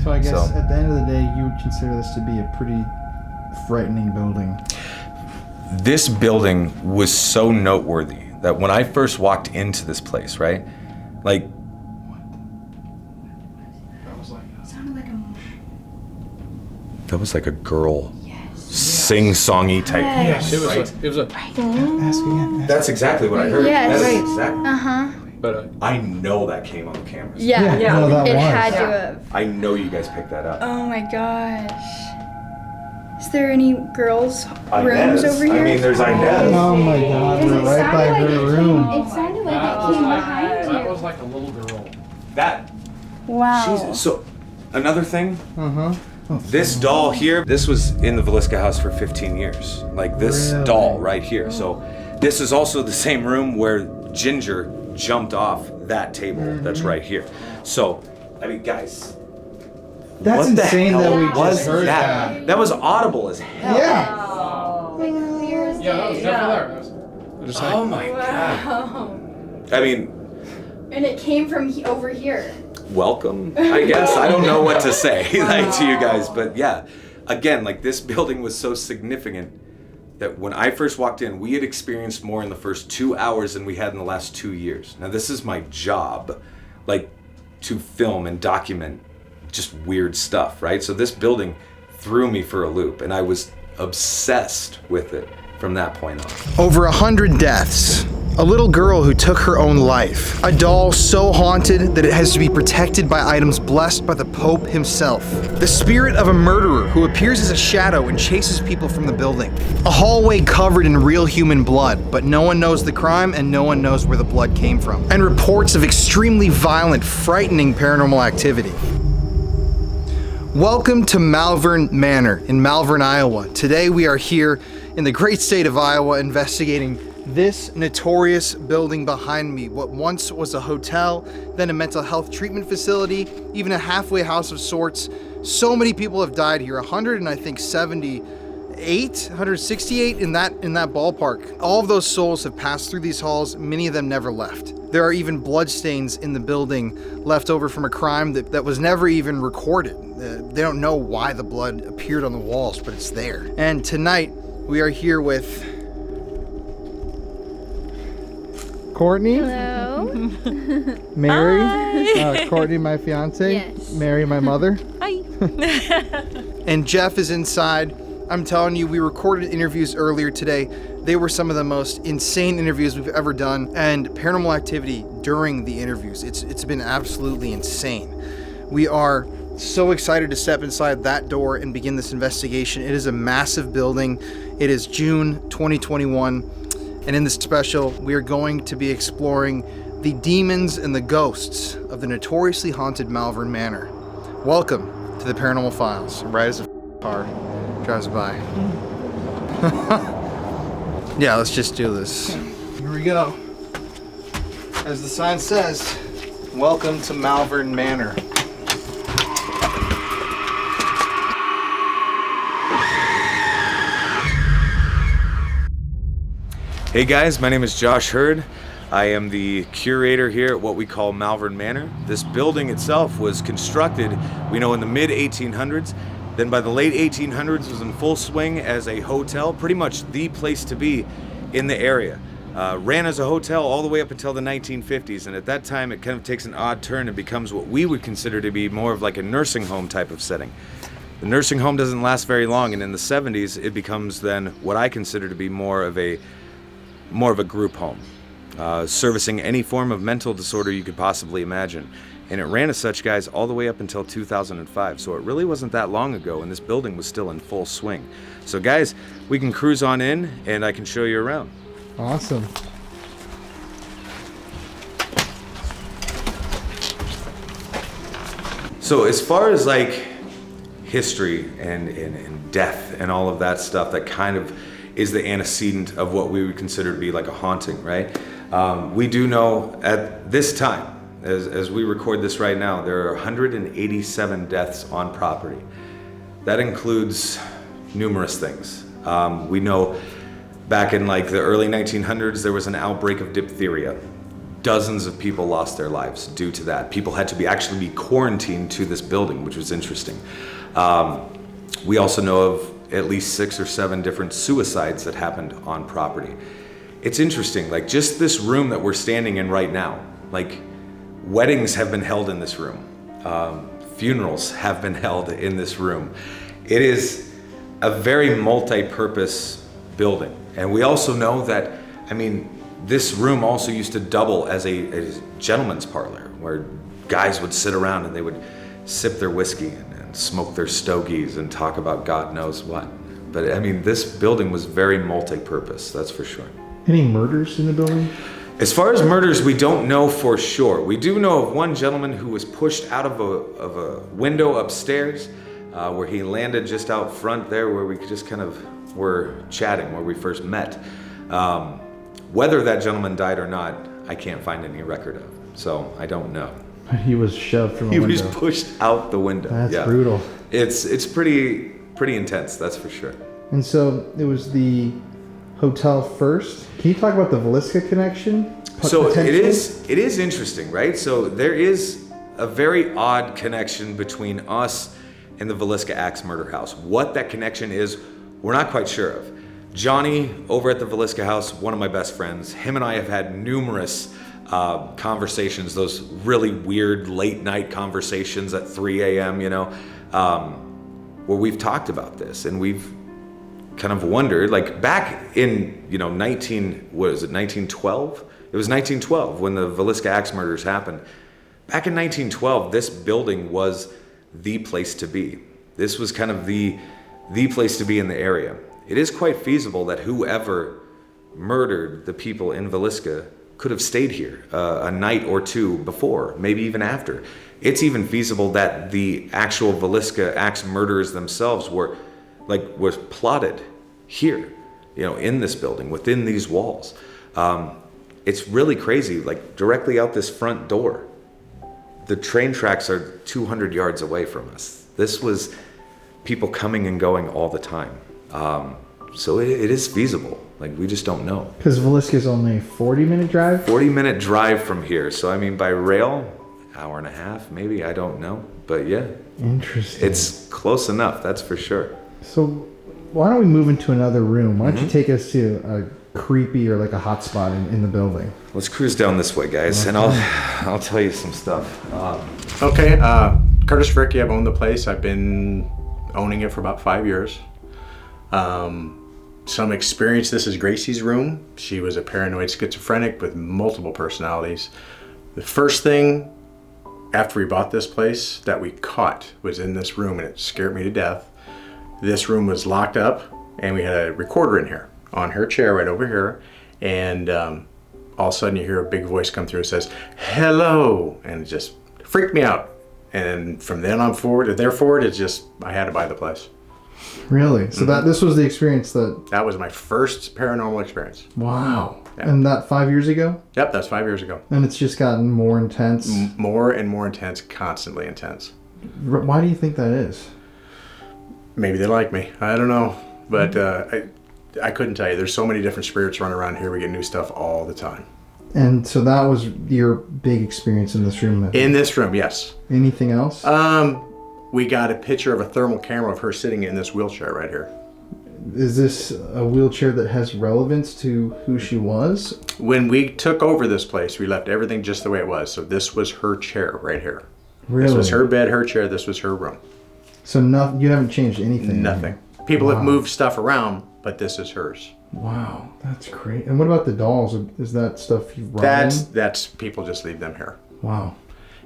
So I guess at the end of the day, you would consider this to be a pretty frightening building. This building was so noteworthy that when I first walked into this place, right? Like, that was like a girl sing-songy type. Yes. Right? It was a Ask again. That's exactly what I heard. Yes. That is exactly. But I know that came on the cameras. Yeah. No, that It was. had to have. I know you guys picked that up. Oh my gosh. Is there any girls' Inez. rooms over here? I mean, there's Inez. Oh my God, we're right by her room. It sounded like it came behind you. that was like a little girl. That. Wow. Jesus. So, another thing. Uh-huh. This doll here, this was in the Villisca house for 15 years. Like this Really? doll right here. So this is also the same room where Ginger jumped off that table that's right here. So, I mean, guys. That's what the insane hell that we was just heard that? That was audible as hell. Yeah. Yeah, that was definitely there. Just like, Oh my God. I mean, And it came from over here. welcome, I guess. I don't know what to say like to you guys, but yeah. Again, like this building was so significant that when I first walked in, we had experienced more in the first 2 hours than we had in the last 2 years. Now this is my job, like to film and document just weird stuff, right? So this building threw me for a loop and I was obsessed with it from that point on. Over 100 deaths. A little girl who took her own life. A doll so haunted that it has to be protected by items blessed by the Pope himself. The spirit of a murderer who appears as a shadow and chases people from the building. A hallway covered in real human blood, but no one knows the crime and no one knows where the blood came from. And reports of extremely violent, frightening paranormal activity. Welcome to Malvern Manor in Malvern, Iowa. Today we are here in the great state of Iowa investigating this notorious building behind me. What once was a hotel, then a mental health treatment facility, even a halfway house of sorts. So many people have died here, 168 in that ballpark. All of those souls have passed through these halls, many of them never left. There are even bloodstains in the building left over from a crime that was never even recorded. They don't know why the blood appeared on the walls, but it's there. And tonight, we are here with Courtney. Hello. Mary. Hi. Courtney, my fiance. Yes. Mary, my mother. Hi. And Jeff is inside. I'm telling you, we recorded interviews earlier today. They were some of the most insane interviews we've ever done, and paranormal activity during the interviews. It's been absolutely insane. We are so excited to step inside that door and begin this investigation. It is a massive building. It is June 2021, and in this special, we are going to be exploring the demons and the ghosts of the notoriously haunted Malvern Manor. Welcome to the Paranormal Files. Right as a car drives by. Yeah, let's just do this. Here we go. As the sign says, welcome to Malvern Manor. Hey guys, my name is Josh Hurd. I am the curator here at what we call Malvern Manor. This building itself was constructed, we know, in the mid-1800s. Then by the late 1800s was in full swing as a hotel, pretty much the place to be in the area. Ran as a hotel all the way up until the 1950s, and at that time it kind of takes an odd turn and becomes what we would consider to be more of like a nursing home type of setting. The nursing home doesn't last very long, and in the 70s it becomes then what I consider to be more of a group home, servicing any form of mental disorder you could possibly imagine. And it ran as such, guys, all the way up until 2005. So it really wasn't that long ago, and this building was still in full swing. So guys, we can cruise on in, and I can show you around. Awesome. So as far as like history and death and all of that stuff, that kind of is the antecedent of what we would consider to be like a haunting, right? We do know at this time, as we record this right now, there are 187 deaths on property. That includes numerous things. We know back in like the early 1900s, there was an outbreak of diphtheria. dozens of people lost their lives due to that. People had to actually be quarantined to this building, which was interesting. We also know of at least 6 or 7 different suicides that happened on property. It's interesting, like just this room that we're standing in right now, like weddings have been held in this room. Funerals have been held in this room. It is a very multi-purpose building. And we also know that, I mean, this room also used to double as a gentleman's parlor where guys would sit around and they would sip their whiskey and smoke their stogies and talk about God knows what. But I mean, this building was very multi-purpose, that's for sure. Any murders in the building? As far as murders, we don't know for sure. We do know of one gentleman who was pushed out of a window upstairs where he landed just out front there where we just kind of were chatting, where we first met. Whether that gentleman died or not, I can't find any record of, so I don't know. He was shoved from a window. He was pushed out the window. That's brutal. It's pretty intense, that's for sure. And so it was the hotel first. Can you talk about the Villisca connection? So it is interesting, right? So there is a very odd connection between us and the Villisca Axe Murder House. What that connection is, we're not quite sure of. Johnny over at the Villisca House, one of my best friends, him and I have had numerous conversations, those really weird late night conversations at 3 a.m., you know, where we've talked about this and we've kind of wondered, like back in, you know, 1912? It was 1912 when the Villisca Axe murders happened. Back in 1912, this building was the place to be. This was kind of the place to be in the area. It is quite feasible that whoever murdered the people in Villisca could have stayed here a night or two before, maybe even after. It's even feasible that the actual Villisca Axe murderers themselves were plotted here, you know, in this building, within these walls. It's really crazy, like directly out this front door. The train tracks are 200 yards away from us. This was people coming and going all the time. So it is feasible. Like, we just don't know. Because Villisca is only a 40-minute drive? 40-minute drive from here. So, I mean, by rail, hour and a half, maybe, I don't know. But yeah. Interesting. It's close enough, that's for sure. So why don't we move into another room? Why don't you take us to a creepy or like a hot spot in the building? Let's cruise down this way, guys, and I'll tell you some stuff. Okay, Curtis Fricky, I've owned the place. I've been owning it for about 5 years. Some experience. This is Gracie's room. She was a paranoid schizophrenic with multiple personalities. The first thing after we bought this place that we caught was in this room, and it scared me to death. This room was locked up, and we had a recorder in here on her chair right over here, and all of a sudden you hear a big voice come through and says, "Hello," and it just freaked me out. And from then on forward, it's just, I had to buy the place. Really? So this was the experience that was my first paranormal experience. Wow. Yeah. And that 5 years ago? Yep, that's 5 years ago. And it's just gotten more intense? More and more intense, constantly intense. Why do you think that is? Maybe they like me. I don't know. But I couldn't tell you. There's so many different spirits running around here. We get new stuff all the time. And so that was your big experience in this room? In this room, yes. Anything else? We got a picture of a thermal camera of her sitting in this wheelchair right here. Is this a wheelchair that has relevance to who she was? When we took over this place, we left everything just the way it was. So this was her chair right here. Really? This was her bed, her chair. This was her room. So you haven't changed anything? Nothing. People have moved stuff around, but this is hers. Wow, that's great. And what about the dolls? Is that stuff you've brought in? That's people just leave them here. Wow.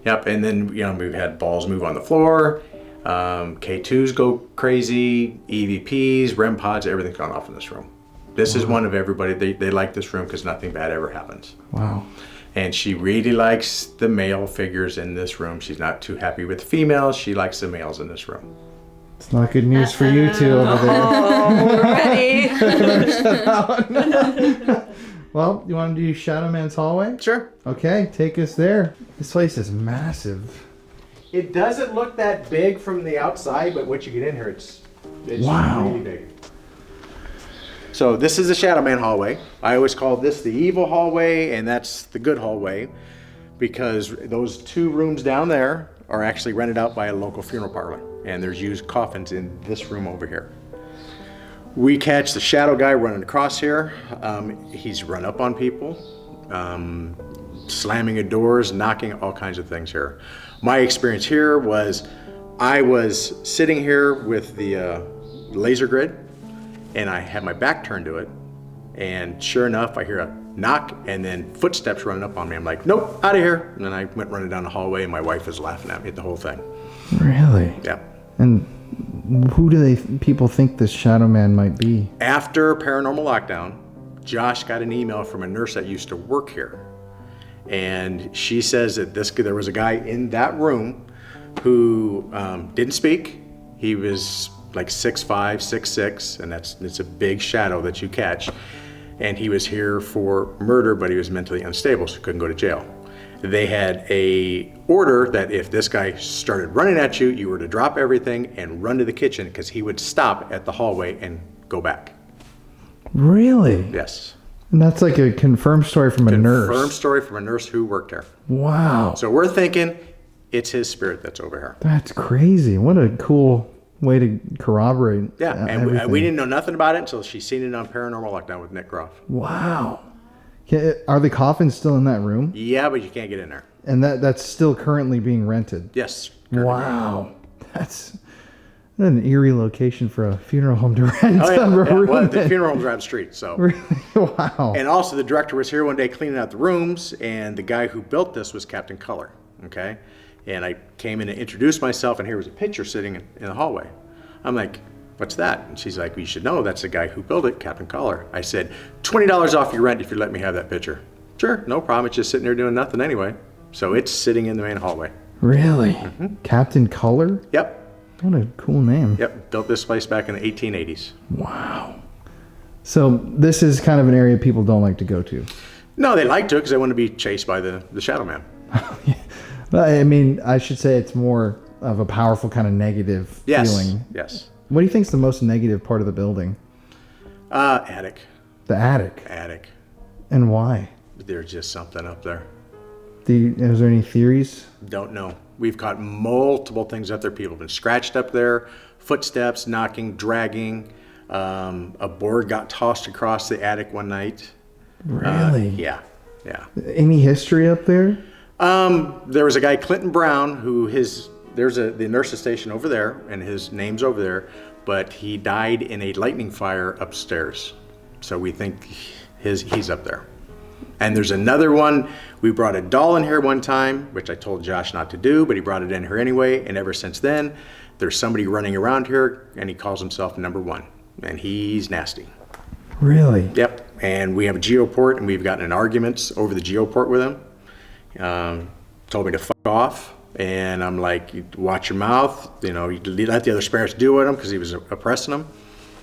Yep, and then, you know, we've had balls move on the floor. K2s go crazy, EVPs, REM pods, everything's gone off in this room. This is one of everybody. They like this room because nothing bad ever happens. Wow. And she really likes the male figures in this room. She's not too happy with the females. She likes the males in this room. It's not good news for you two over there. Oh, we're ready. Well, you want to do Shadow Man's hallway? Sure. Okay, take us there. This place is massive. It doesn't look that big from the outside, but once you get in here, it's wow. really big. So this is the Shadow Man hallway. I always call this the evil hallway, and that's the good hallway, because those 2 rooms down there are actually rented out by a local funeral parlor, and there's used coffins in this room over here. We catch the shadow guy running across here. He's run up on people, slamming at doors, knocking, all kinds of things here. My experience here was I was sitting here with the laser grid, and I had my back turned to it, and sure enough, I hear a knock and then footsteps running up on me. I'm like, nope, out of here. And then I went running down the hallway, and my wife was laughing at me at the whole thing. Really? Yeah. And who do people think this Shadow Man might be? After paranormal lockdown, Josh got an email from a nurse that used to work here. And she says that there was a guy in that room who didn't speak. He was like 6'5", 6'6", and it's a big shadow that you catch. And he was here for murder, but he was mentally unstable, so he couldn't go to jail. They had a order that if this guy started running at you, you were to drop everything and run to the kitchen, because he would stop at the hallway and go back. Really? Yes. And that's like a confirmed story from a nurse. Confirmed story from a nurse who worked there. Wow. So we're thinking it's his spirit that's over here. That's crazy. What a cool way to corroborate. Yeah, and everything. we didn't know nothing about it until she seen it on Paranormal Lockdown with Nick Groff. Wow. Are the coffins still in that room? Yeah, but you can't get in there. And that's still currently being rented? Yes. Wow. That's an eerie location for a funeral home to rent. Oh, yeah. room Well, the in. funeral home's around the street, so. Really? Wow. And also, the director was here one day cleaning out the rooms, and the guy who built this was Captain Color, okay? And I came in to introduce myself, and here was a picture sitting in the hallway. I'm like, what's that? And she's like, well, you should know that's the guy who built it, Captain Color. I said, $20 off your rent if you let me have that picture. Sure, no problem. It's just sitting there doing nothing anyway. So it's sitting in the main hallway. Really? Mm-hmm. Captain Color? Yep. What a cool name. Yep, built this place back in the 1880s. Wow. So this is kind of an area people don't like to go to. No, they like to because they want to be chased by the Shadow Man. Yeah. But I mean, I should say it's more of a powerful kind of negative feeling. Yes. What do you think is the most negative part of the building? Attic. The attic. Attic. And why? There's just something up there. Is there any theories? Don't know. We've caught multiple things up there. People have been scratched up there, footsteps, knocking, dragging. A board got tossed across the attic one night. Really? Yeah. Any history up there? There was a guy, Clinton Brown, who there's the nurse's station over there, and his name's over there, but he died in a lightning fire upstairs. So we think he's up there. And there's another one. We brought a doll in here one time, which I told Josh not to do, but he brought it in here anyway. And ever since then, there's somebody running around here, and he calls himself number 1. And he's nasty. Really? Yep. And we have a geoport, and we've gotten in arguments over the geoport with him. Told me to fuck off. And I'm like, watch your mouth. You let the other spirits do with him because he was oppressing them.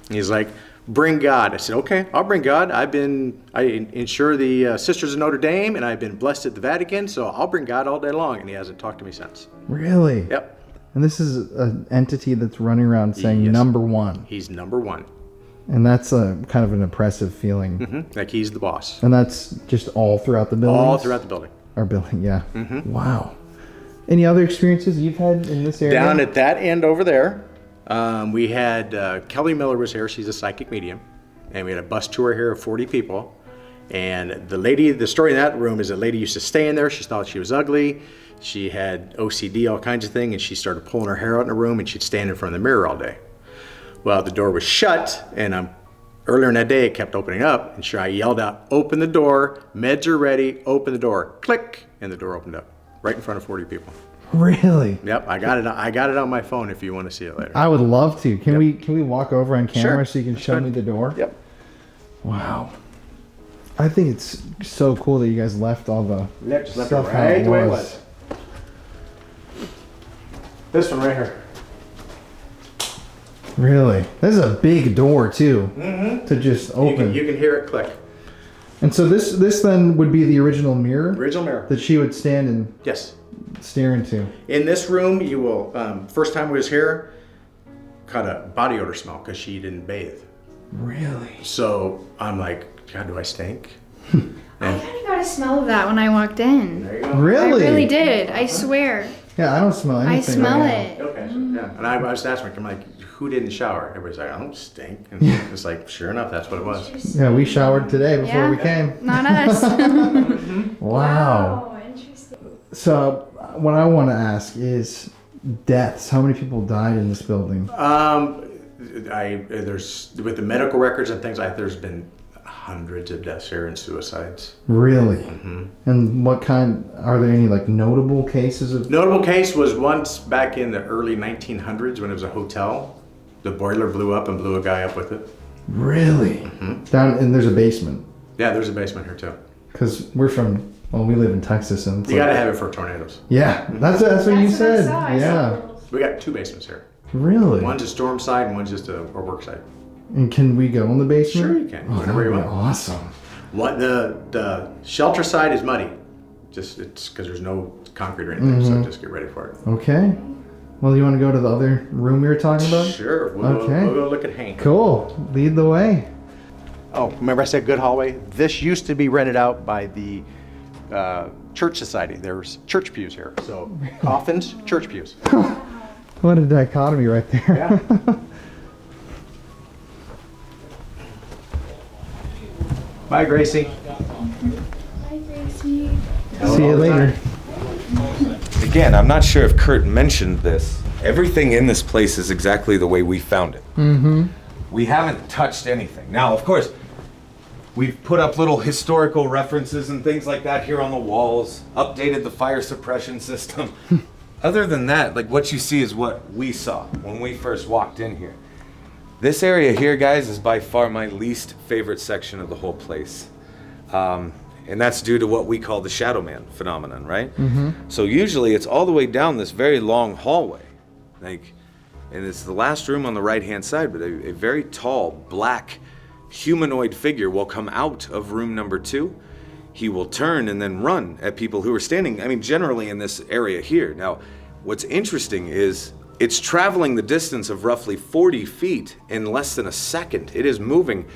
And he's like, bring God. I said, okay, I'll bring God. I insure the Sisters of Notre Dame, and I've been blessed at the Vatican, so I'll bring God all day long. And he hasn't talked to me since. Really? Yep. And this is an entity that's running around saying number 1. He's number 1. And that's a kind of an oppressive feeling. Mm-hmm. Like he's the boss. And that's just all throughout the building? All throughout the building. Our building, yeah. Mm-hmm. Wow. Any other experiences you've had in this area? Down at that end over there, we had Kelly Miller was here. She's a psychic medium. And we had a bus tour here of 40 people. And the story in that room is a lady used to stay in there. She thought she was ugly. She had OCD, all kinds of things. And she started pulling her hair out in the room, and she'd stand in front of the mirror all day. Well, the door was shut, and earlier in that day, it kept opening up. And sure, I yelled out, open the door, meds are ready, open the door. Click, and the door opened up right in front of 40 people. Really? Yep, I got it on my phone if you want to see it later. I would love to. Can we walk over on camera so you can show good. me the door? Yep. Wow. I think it's so cool that you guys left all the Left it stuff how right it the way it was. was. This one right here. Really? This is a big door too. Mm-hmm. To just open. You can hear it click. And so this then would be the original mirror? Original mirror. That she would stand and Yes. stare into. In this room, you will, first time we was here, caught a body odor smell because she didn't bathe. Really? So I'm like, God, do I stink? I kind of got a smell of that when I walked in. There you go. Really? I really did. I swear. Yeah, I don't smell anything. I smell right it. Okay, so, yeah. And I was asking, I'm like, who didn't shower? Everybody's like, I don't stink. And it's like, sure enough, that's what it was. now. Yeah, we showered today before Yeah. we came. Not us. Wow. Oh, interesting. So, what I want to ask is deaths. How many people died in this building? There's with the medical records and things like, there's been hundreds of deaths here and suicides. Really? And what kind? Are there any like notable cases of? Notable case was once back in the early 1900s when it was a hotel. The boiler blew up and blew a guy up with it. Really? Down and there's a basement. Yeah, there's a basement here too. Because we live in Texas and it's You like- gotta have it for tornadoes. Yeah, that's what you That's what I said. saw. I Yeah. saw. We got two basements here. Really? One's a storm side and one's just a work site. And can we go in the basement? Sure you can. Oh, that Whenever would you be want. awesome. What the shelter side is muddy. Just it's because there's no concrete or anything, so just get ready for it. Okay. Well, you want to go to the other room we were talking about? Sure. We'll Okay. go look at Hank. Cool. Lead the way. Oh, remember I said good hallway? This used to be rented out by the church society. There's church pews here. So coffins, church pews. What a dichotomy right there. Yeah. Bye, Gracie. Hi, Gracie. See you later. Again, I'm not sure if Kurt mentioned this. Everything in this place is exactly the way we found it. We haven't touched anything. Now, of course, we've put up little historical references and things like that here on the walls, updated the fire suppression system. Other than that, like what you see is what we saw when we first walked in here. This area here, guys, is by far my least favorite section of the whole place. And that's due to what we call the Shadow Man phenomenon, right? So usually it's all the way down this very long hallway. And it's the last room on the right-hand side, but a very tall, black, humanoid figure will come out of room number 2. He will turn and then run at people who are standing, generally in this area here. Now, what's interesting is it's traveling the distance of roughly 40 feet in less than a second. It is moving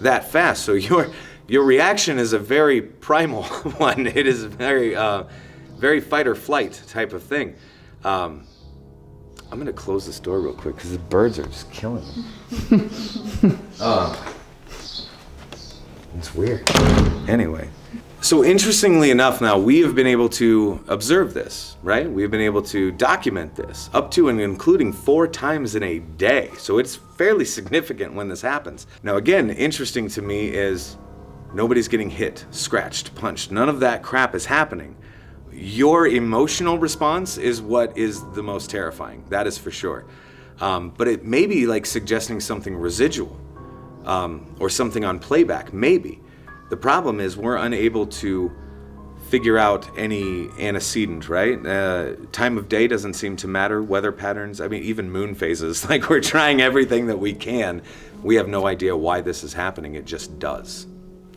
that fast. So your reaction is a very primal one. It is a very fight or flight type of thing. I'm gonna close this door real quick because the birds are just killing me. It's weird. Anyway. So interestingly enough now, we have been able to observe this, right? We've been able to document this up to and including 4 times in a day. So it's fairly significant when this happens. Now again, interesting to me is nobody's getting hit, scratched, punched. None of that crap is happening. Your emotional response is what is the most terrifying. That is for sure. But it may be like suggesting something residual or something on playback, maybe. The problem is we're unable to figure out any antecedent, right? Time of day doesn't seem to matter, weather patterns, even moon phases. Like we're trying everything that we can. We have no idea why this is happening, it just does.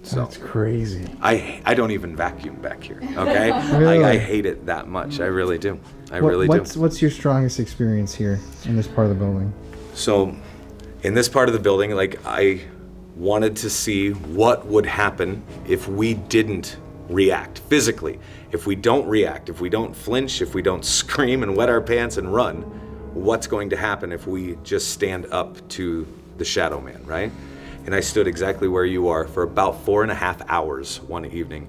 So That's crazy. I don't even vacuum back here, okay? Really? I hate it that much, I really do. I really do. What's your strongest experience here in this part of the building? So, in this part of the building, I wanted to see what would happen if we didn't react physically. If we don't react, if we don't flinch, if we don't scream and wet our pants and run, what's going to happen if we just stand up to the Shadow Man, right? And I stood exactly where you are for about 4.5 hours one evening,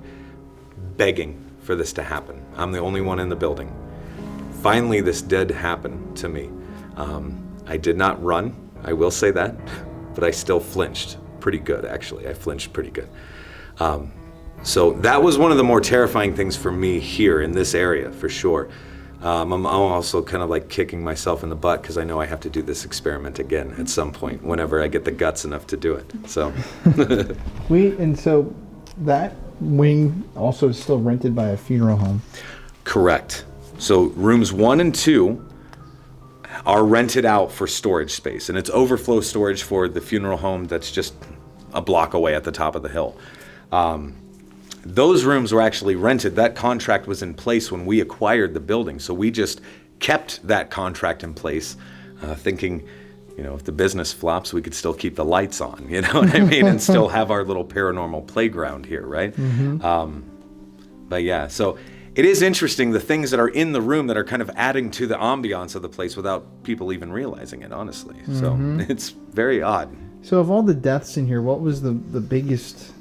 begging for this to happen. I'm the only one in the building. Finally, this did happen to me. I did not run, I will say that, but I still flinched pretty good, actually. I flinched pretty good. So that was one of the more terrifying things for me here in this area, for sure. I'm also kind of like kicking myself in the butt because I know I have to do this experiment again at some point whenever I get the guts enough to do it. So, So that wing also is still rented by a funeral home. correct. So rooms 1 and 2 are rented out for storage space, and it's overflow storage for the funeral home that's just a block away at the top of the hill. Those rooms were actually rented. That contract was in place when we acquired the building, so we just kept that contract in place, thinking you know, if the business flops, we could still keep the lights on, you know what I mean, and still have our little paranormal playground here, right? But yeah, so it is interesting the things that are in the room that are kind of adding to the ambiance of the place without people even realizing it, honestly. So it's very odd. So of all the deaths in here, what was the biggest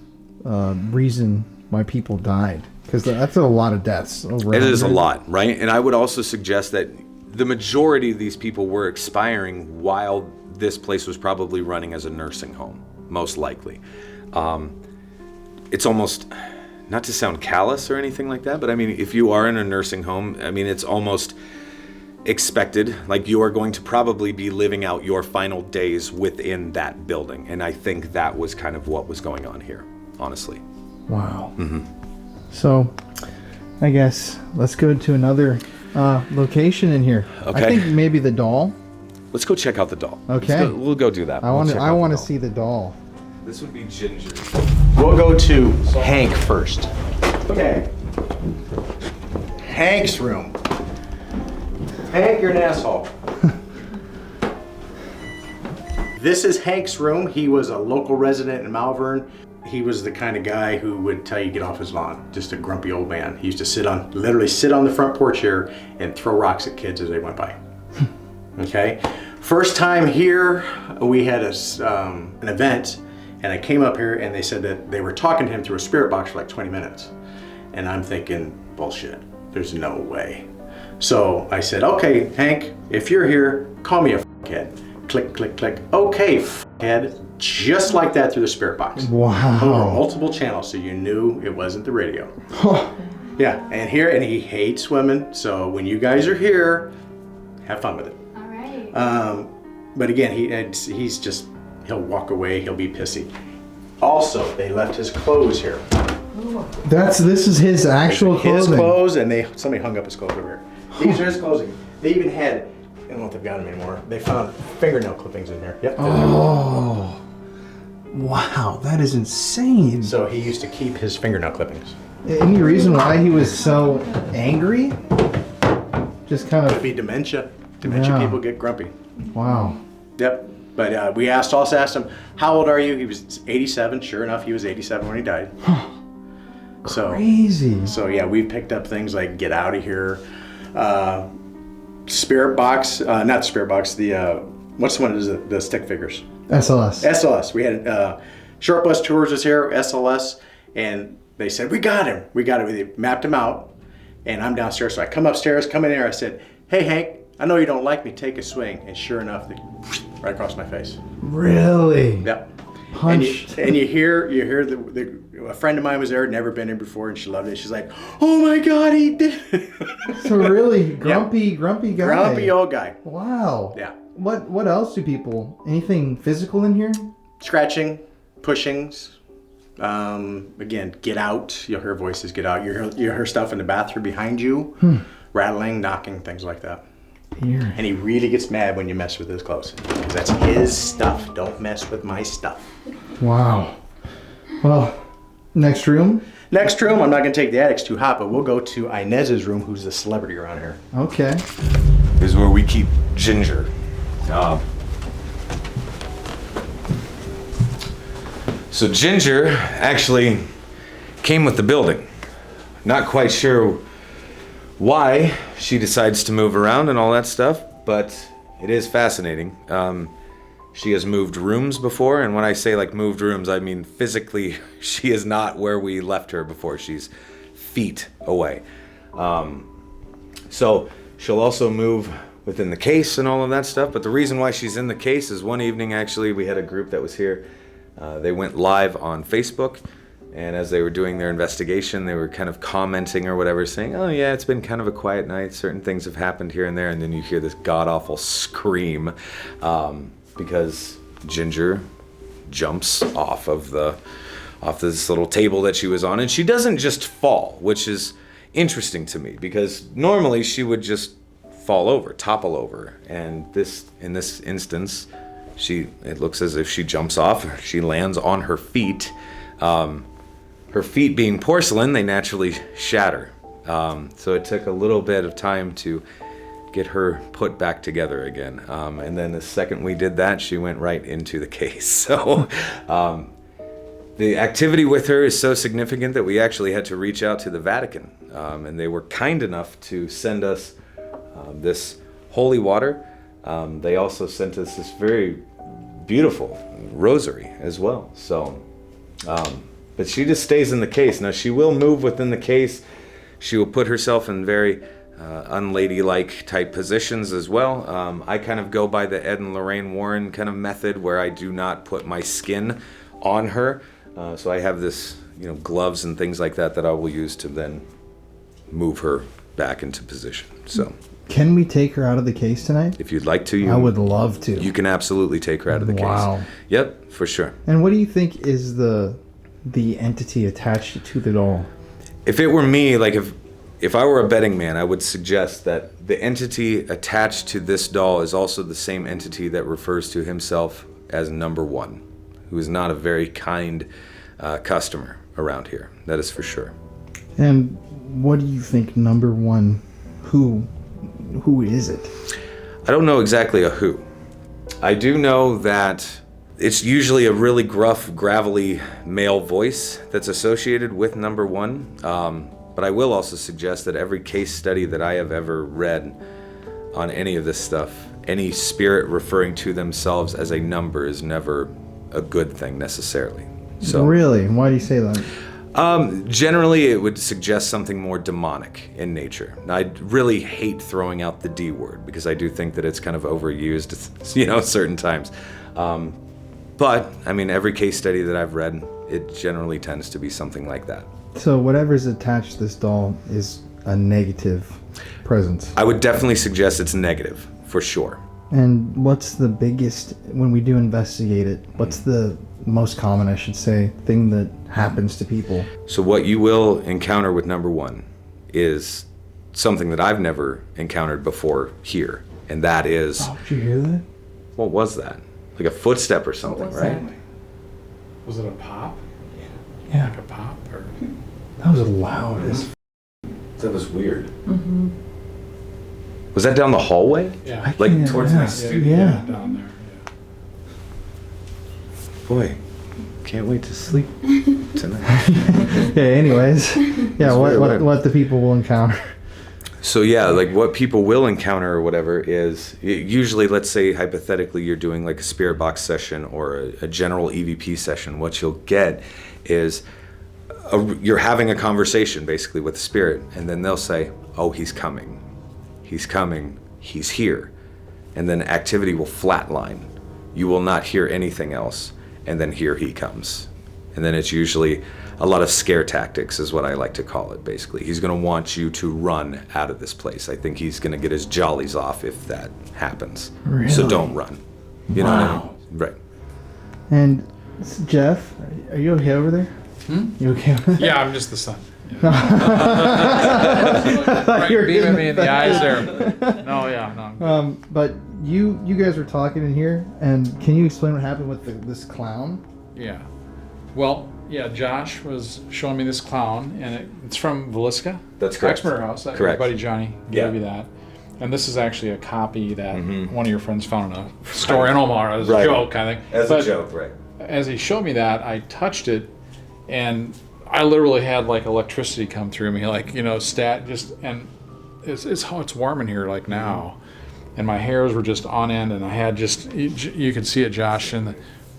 reason why people died? Because that's a lot of deaths. Over It is a 100. lot, right? And I would also suggest that the majority of these people were expiring while this place was probably running as a nursing home, most likely. It's almost, not to sound callous or anything like that, but I mean, if you are in a nursing home, I mean, it's almost expected, like you are going to probably be living out your final days within that building. And I think that was kind of what was going on here, honestly. Wow. So, I guess let's go to another location in here. Okay. I think maybe the doll. Let's go check out the doll. Okay. We'll go do that. I want to see the doll. This would be Ginger. We'll go to Hank first. Okay. Hank's room. Hank, you're an asshole. This is Hank's room. He was a local resident in Malvern. He was the kind of guy who would tell you to get off his lawn. Just a grumpy old man. He used to literally sit on the front porch here and throw rocks at kids as they went by. Okay. First time here, we had an event, and I came up here and they said that they were talking to him through a spirit box for like 20 minutes. And I'm thinking, bullshit. There's no way. So I said, okay, Hank, if you're here, call me a f***head. Click, click, click. Okay, f***head. Just like that through the spirit box. Wow. Over multiple channels, so you knew it wasn't the radio. Yeah, and he hates women, so when you guys are here, have fun with it. All right. But again, he'll walk away, he'll be pissy. Also, they left his clothes here. This is his actual His clothing. clothes, and somebody hung up his clothes over here. These are his clothing. They even had, I don't know if they've got them anymore, they found fingernail clippings in here. Yep. Oh. Wow, that is insane. So he used to keep his fingernail clippings. Any reason why he was so angry? Just kind Could of, be dementia. Dementia Yeah. people get grumpy. wow. Yep. But we also asked him, how old are you? He was 87. Sure enough, he was 87 when he died. Crazy. So yeah, we picked up things like Get Out of Here, Spirit Box, not the Spirit Box, what's the one that does the stick figures? SLS. SLS. We had Short Bus Tours was here, SLS, and they said, we got him. They mapped him out, and I'm downstairs. So I come upstairs, come in there, I said, hey Hank, I know you don't like me, take a swing. And sure enough, right across my face. Really? Yep. Punched. And you hear a friend of mine was there, never been here before, and she loved it. She's like, oh my God, he did. So really grumpy guy. Grumpy old guy. Wow. Yeah. What else do people, anything physical in here? Scratching, pushings. Again, get out. You'll hear voices, get out. You hear stuff in the bathroom behind you, rattling, knocking, things like that. Here. And he really gets mad when you mess with his clothes. Because that's his stuff. Don't mess with my stuff. Wow. Well, next room. Next room, I'm not going to take the attics too hot, but we'll go to Inez's room, who's the celebrity around here. Okay. This is where we keep Ginger. So Ginger actually came with the building. Not quite sure why she decides to move around and all that stuff, but it is fascinating. She has moved rooms before, and when I say like moved rooms, I mean physically she is not where we left her before. She's feet away. So she'll also move within the case and all of that stuff, but the reason why she's in the case is one evening actually we had a group that was here. They went live on Facebook, and as they were doing their investigation, they were kind of commenting or whatever, saying, oh yeah, it's been kind of a quiet night, certain things have happened here and there, and then you hear this god-awful scream because Ginger jumps off this little table that she was on, and she doesn't just fall, which is interesting to me, because normally she would just fall over, topple over, and in this instance, it looks as if she jumps off, she lands on her feet. Her feet being porcelain, they naturally shatter. So it took a little bit of time to get her put back together again. And then the second we did that, she went right into the case. So the activity with her is so significant that we actually had to reach out to the Vatican. And they were kind enough to send us this holy water. They also sent us this very beautiful rosary as well. So, but she just stays in the case. Now she will move within the case. She will put herself in very unladylike type positions as well. I kind of go by the Ed and Lorraine Warren kind of method where I do not put my skin on her. So I have this, gloves and things like that I will use to then move her back into position. So. Can we take her out of the case tonight? If you'd like to, I would love to. You can absolutely take her out of the case. Wow. Yep, for sure. And what do you think is the entity attached to the doll? If it were me, like if I were a betting man, I would suggest that the entity attached to this doll is also the same entity that refers to himself as number one, who is not a very kind customer around here. That is for sure. And what do you think number one, who is it? I don't know exactly a who. I do know that it's usually a really gruff, gravelly male voice that's associated with number one. But I will also suggest that every case study that I have ever read on any of this stuff, any spirit referring to themselves as a number is never a good thing necessarily. So really? Why do you say that? Generally, it would suggest something more demonic in nature. I really hate throwing out the D word because I do think that it's kind of overused, certain times. But, I mean, every case study that I've read, it generally tends to be something like that. So whatever's attached to this doll is a negative presence. I would definitely suggest it's negative, for sure. And what's the biggest, when we do investigate it, what's the most common, I should say, thing that happens to people? So what you will encounter with number one is something that I've never encountered before here, and that is... Oh, did you hear that? What was that? Like a footstep or something, right? That? Was it a pop? Yeah. Like a pop? Or... That was loud as That was weird. Mm-hmm. Was that down the hallway? Yeah. Like towards my studio? Yeah. Down there. Boy, can't wait to sleep tonight. Yeah, anyways. Yeah, what the people will encounter. So yeah, like what people will encounter or whatever is usually, let's say hypothetically you're doing like a spirit box session or a general EVP session. What you'll get is you're having a conversation basically with the spirit, and then they'll say, "Oh, he's coming, he's here," and then activity will flatline. You will not hear anything else, and then here he comes, and then it's usually a lot of scare tactics is what I like to call it. Basically, he's going to want you to run out of this place. I think he's going to get his jollies off if that happens. Really? So don't run. You know what I mean? Right. And Jeff, are you okay over there? You okay over there? Yeah, I'm just the son. Right, Right, beaming me in the eyes there. No, yeah, no. But you guys were talking in here, and can you explain what happened with this clown? Yeah. Well, yeah, Josh was showing me this clown, and it's from Villisca. That's correct. Ex-murder house. Correct. My buddy Johnny Yeah. gave you that. And this is actually a copy that one of your friends found in a store in Omaha as a Right. joke kind of thing. As But a joke, right? as he showed me that, I touched it, and I literally had like electricity come through me, like and it's warm in here like now, and my hairs were just on end, and I had you could see it, Josh, and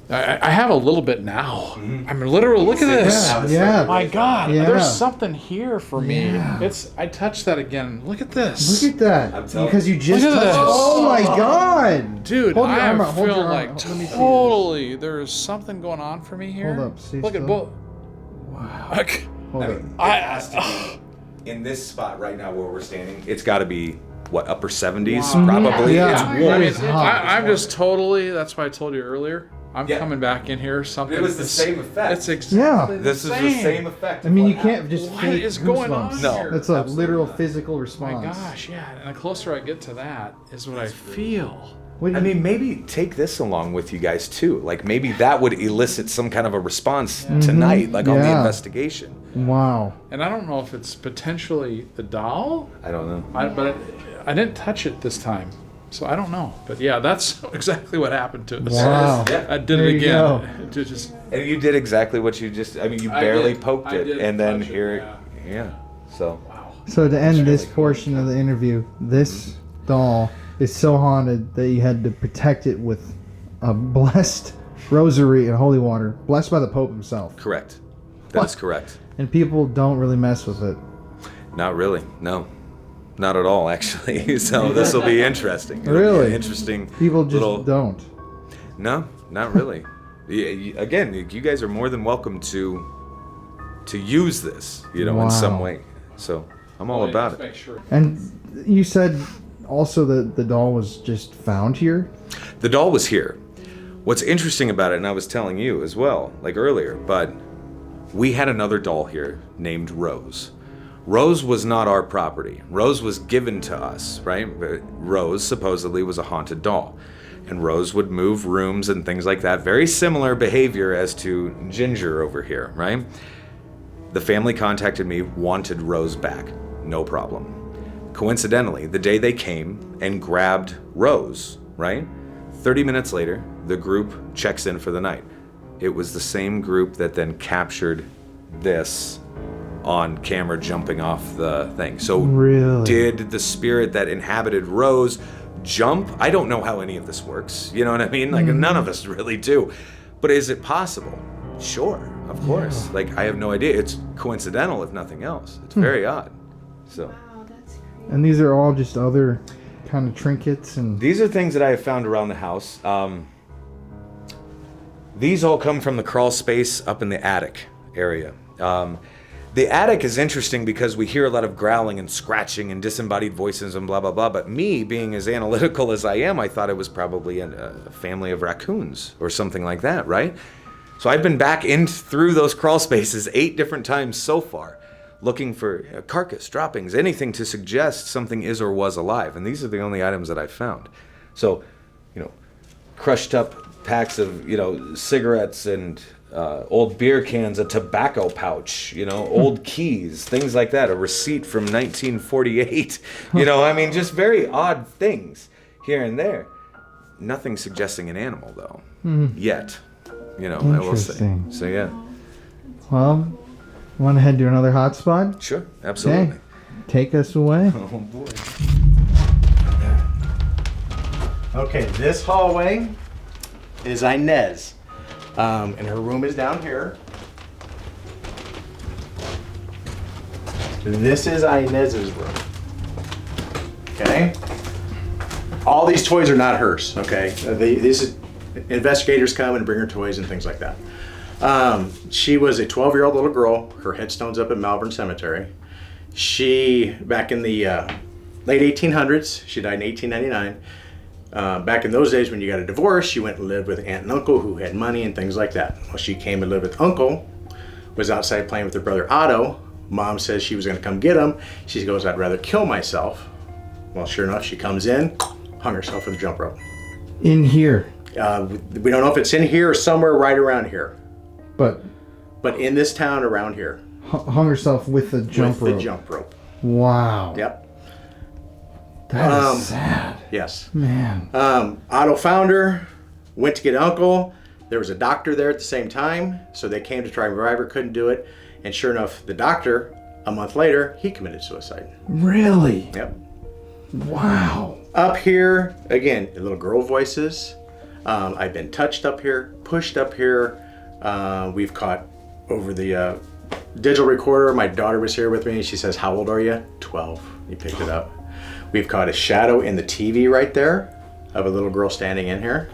I have a little bit now. I mean, literally, look at this. Yeah. My God, Yeah. there's something here for me. Yeah. I touched that again. Look at this. Look at that. I'm telling Because you just Look at touched. this. Oh my God. Dude, Hold your I arm out, hold feel your arm like out. Let me see totally there's something going on for me here. Hold up, stay Look at still. both. Wow. Like, Hold up. It has to be in this spot right now where we're standing. It's got to be what, upper 70s, probably. Yeah. It's Yeah. warm. I mean, It's hot. I'm just totally. That's why I told you earlier. I'm Yeah. coming back in here. Something. It was the same effect. It's exactly This is the the same effect. I mean, you can't just What fake is going on goosebumps. No. here? That's a Absolutely literal not. physical My response. gosh, yeah. And the closer I get to that, is what I feel. What I mean, maybe take this along with you guys too. Like maybe that would elicit some kind of a response tonight, like on the Yeah. investigation. wow. And I don't know if it's potentially the doll. I don't know. But I didn't touch it this time, so I don't know. But yeah, that's exactly what happened to us. Wow. I did There it you again. To just And you did exactly what you just, I mean, you I barely did. poked I it, did and then touch it, here, yeah. So, So to end this portion of the interview, this doll is so haunted that you had to protect it with a blessed rosary and holy water, blessed by the Pope himself. correct. That is correct. And people don't really mess with it. Not really, no. Not at all, actually. So this will be interesting. It'll be Really? an interesting People just little... don't. No, not really. Again, you guys are more than welcome to use this, in some Wow. way. So I'm all about it. Make sure. And you said also that the doll was just found here? The doll was here. What's interesting about it, and I was telling you as well, like earlier, but we had another doll here named Rose. Rose was not our property. Rose was given to us, right? But Rose supposedly was a haunted doll. And Rose would move rooms and things like that. Very similar behavior as to Ginger over here, right? The family contacted me, wanted Rose back. No problem. Coincidentally, the day they came and grabbed Rose, right? 30 minutes later, the group checks in for the night. It was the same group that then captured this on camera jumping off the thing. So Really? did the spirit that inhabited Rose jump? I don't know how any of this works. You know what I mean? Like none of us really do. But is it possible? Sure, of course. Like I have no idea. It's coincidental if nothing else. It's very odd. So Wow, that's crazy. And these are all just other kind of trinkets and... these are things that I have found around the house. These all come from the crawl space up in the attic area. The attic is interesting because we hear a lot of growling and scratching and disembodied voices and blah, blah, blah. But me, being as analytical as I am, I thought it was probably a family of raccoons or something like that, right? So I've been back in through those crawl spaces 8 different times so far, looking for carcass, droppings, anything to suggest something is or was alive. And these are the only items that I've found. So, crushed up packs of, cigarettes and old beer cans, a tobacco pouch, old keys, things like that, a receipt from 1948. Just very odd things here and there. Nothing suggesting an animal, though, yet. I will say. Interesting. So, yeah. Well, want to head to another hotspot? Sure, absolutely. Okay. Take us away. Oh, boy. Okay, this hallway is Inez. And her room is down here. This is Inez's room. Okay? All these toys are not hers, okay? Investigators come and bring her toys and things like that. She was a 12-year-old little girl. Her headstone's up at Malvern Cemetery. She, back in the late 1800s, she died in 1899. Back in those days when you got a divorce, she went and lived with aunt and uncle who had money and things like that. Well, she came and lived with uncle, was outside playing with her brother Otto. Mom says she was going to come get him. She goes, I'd rather kill myself. Well, sure enough, she comes in, hung herself with a jump rope. In here. We don't know if it's in here or somewhere right around here, But but in this town around here. hung herself with the jump with rope. the jump rope. Wow. Yep. That is sad. Yes. Man. Otto found her, went to get uncle. There was a doctor there at the same time, so they came to try and revive her, couldn't do it. And sure enough, the doctor, a month later, he committed suicide. Really? Yep. Wow. Up here, again, the little girl voices. I've been touched up here, pushed up here. We've caught over the digital recorder. My daughter was here with me. She says, how old are you? 12. He picked it up. We've caught a shadow in the TV right there of a little girl standing in here.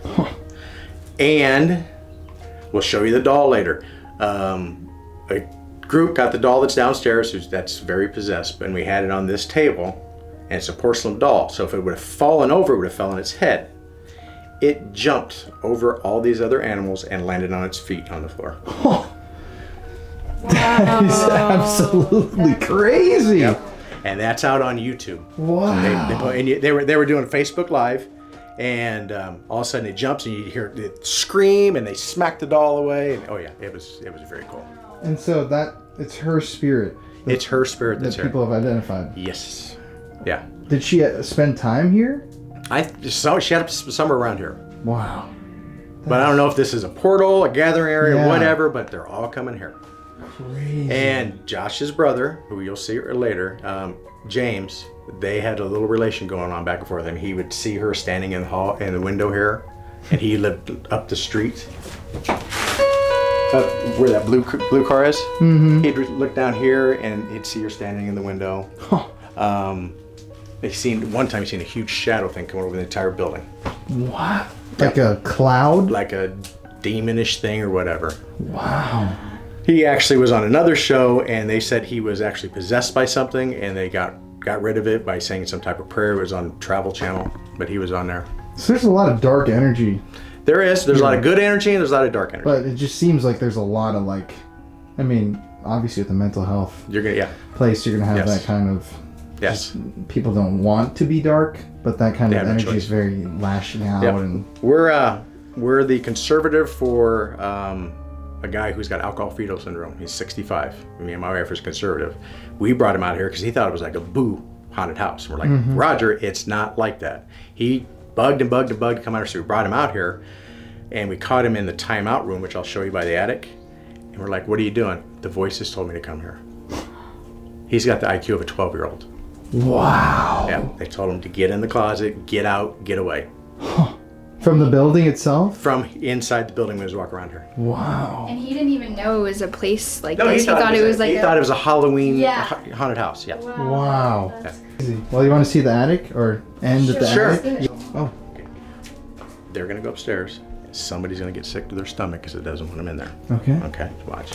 And we'll show you the doll later. A group got the doll that's downstairs, that's very possessed, and we had it on this table, and it's a porcelain doll. So if it would have fallen over, it would have fell on its head. It jumped over all these other animals and landed on its feet on the floor. That is absolutely crazy. Yep. And that's out on YouTube. Wow. They were doing a Facebook Live, and all of a sudden it jumps and you hear it scream, and they smack the doll away. And, oh yeah, it was very cool. And so it's her spirit. It's her spirit that that's here. people have identified. Yes. Yeah. Did she spend time here? She had somewhere around here. Wow. But I don't know if this is a portal, a gathering area, Yeah. whatever, but they're all coming here. Crazy. And Josh's brother, who you'll see later, James, they had a little relation going on back and forth, and he would see her standing in the window here, and he lived up the street, where that blue car is. Mm-hmm. He'd look down here, and he'd see her standing in the window. Huh. One time he seen a huge shadow thing come over the entire building. What? Like a cloud? Like a demonish thing or whatever. Wow. He actually was on another show, and they said he was actually possessed by something, and they got rid of it by saying some type of prayer. It was on Travel Channel, but he was on there. So there's a lot of dark energy. There's a lot of good energy, and there's a lot of dark energy. But it just seems like there's a lot of obviously with the mental health place, you're gonna have that kind of. Yes. People don't want to be dark, but that kind of no energy choice. is very lashing out. Yep. And We're the conservative for a guy who's got alcohol-fetal syndrome. He's 65. Me and my wife is conservative. We brought him out here because he thought it was like a haunted house. We're like, Roger, it's not like that. He bugged and bugged and bugged to come out here, so we brought him out here, and we caught him in the timeout room, which I'll show you by the attic. And we're like, what are you doing? The voices told me to come here. He's got the IQ of a 12-year-old. wow. Yeah, they told him to get in the closet, get out, get away. From the building itself? From inside the building when he was walking around here. Wow. And he didn't even know it was a place like No, this. He thought it was like he thought it was a Halloween haunted house. Yeah. Wow. That's Crazy. Well, you want to see the attic or end at the Sure. attic? Oh. They're gonna go upstairs. Somebody's gonna get sick to their stomach because it doesn't want them in there. Okay. Okay, watch.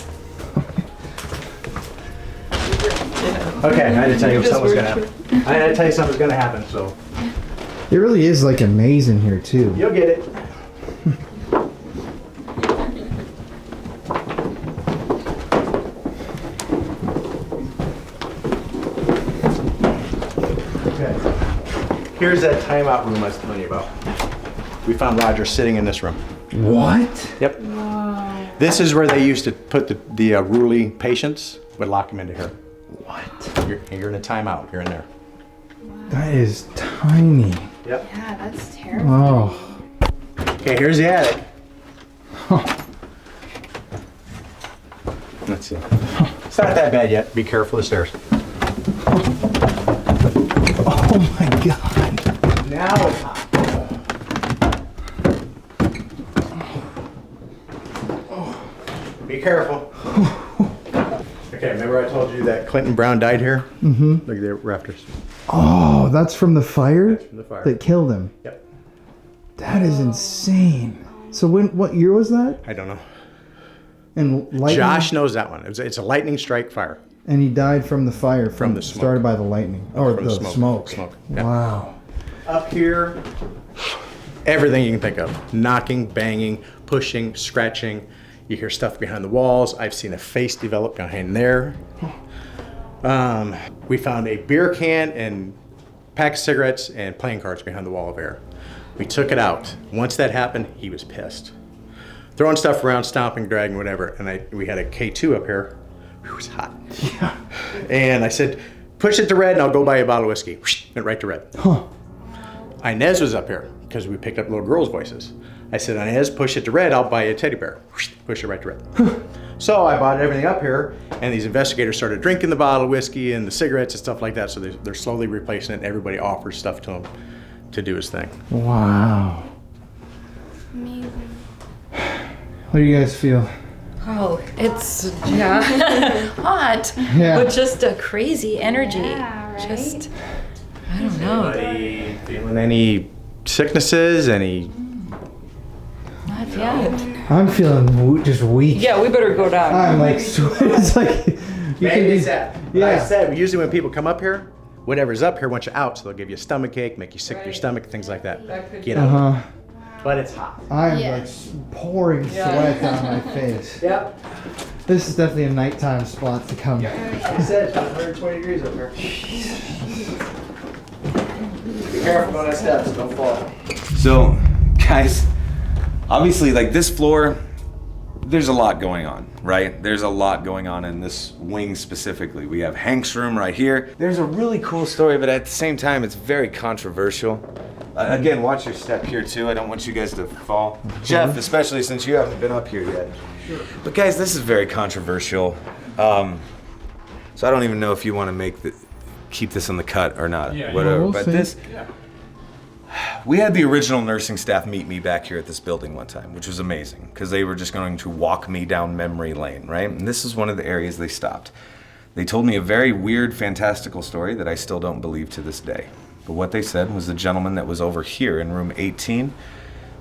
Okay, I had to tell you something was gonna happen. I had to tell you something was gonna happen, so It really is like a maze in here too. you'll get it. Okay. Here's that timeout room I was telling you about. We found Roger sitting in this room. What? Yep. This is where they used to put the ruly patients, would lock them into here. What? You're in a timeout. You're in there. That is tiny. Yep. yeah, that's terrible. Oh. Okay, here's the attic. Let's see. It's not that bad yet. Be careful of the stairs. Oh my God. Now it's hot. Be careful. Okay, remember I told you that Clinton Brown died here? Mm-hmm. Look at the rafters. Oh, that's from the fire? From the fire. That killed him. Yep. That is insane. So what year was that? I don't know. And lightning? Josh knows that one. It's a lightning strike fire. And he died from the fire. From the smoke. Started by the lightning. Or From the the smoke. smoke. Yeah. Wow. Up here, everything you can think of. Knocking, banging, pushing, scratching. You hear stuff behind the walls. I've seen a face develop behind there. We found a beer can and pack of cigarettes and playing cards behind the wall of air. We took it out. Once that happened, he was pissed. Throwing stuff around, stomping, dragging, whatever. And we had a K2 up here. It was hot. Yeah. And I said, push it to red and I'll go buy a bottle of whiskey. Went right to red. Huh. Inez was up here because we picked up little girls' voices. I said, Inez, push it to red, I'll buy you a teddy bear. Push it right to red. So I bought everything up here, and these investigators started drinking the bottle of whiskey and the cigarettes and stuff like that, so they're slowly replacing it, and everybody offers stuff to him to do his thing. Wow. Amazing. What do you guys feel? Oh, it's hot, Yeah. but just a crazy energy. Yeah, right? Just, I don't know. Anybody feeling any sicknesses, any... Not yet. I'm feeling just weak. Yeah, we better go down. I'm like, it's like, you can Maybe be, that. yeah. I said, usually when people come up here, whatever's up here wants you out, so they'll give you a stomach ache, make you sick to your stomach, things like that. Get out. Uh-huh. But it's hot. I'm Yeah. like pouring sweat down my face. Yep. This is definitely a nighttime spot to come. He said it's 120 degrees up here. Be careful on the steps, don't fall. So, guys, obviously, like this floor, there's a lot going on, right? There's a lot going on in this wing specifically. We have Hank's room right here. There's a really cool story, but at the same time, it's very controversial. Again, watch your step here too. I don't want you guys to fall. Jeff, especially since you haven't been up here yet. Sure. But guys, this is very controversial. So I don't even know if you want to keep this in the cut or not. Yeah, whatever. we'll But see. this. Yeah. We had the original nursing staff meet me back here at this building one time, which was amazing because they were just going to walk me down memory lane, right? And this is one of the areas they stopped. They told me a very weird, fantastical story that I still don't believe to this day. But what they said was the gentleman that was over here in room 18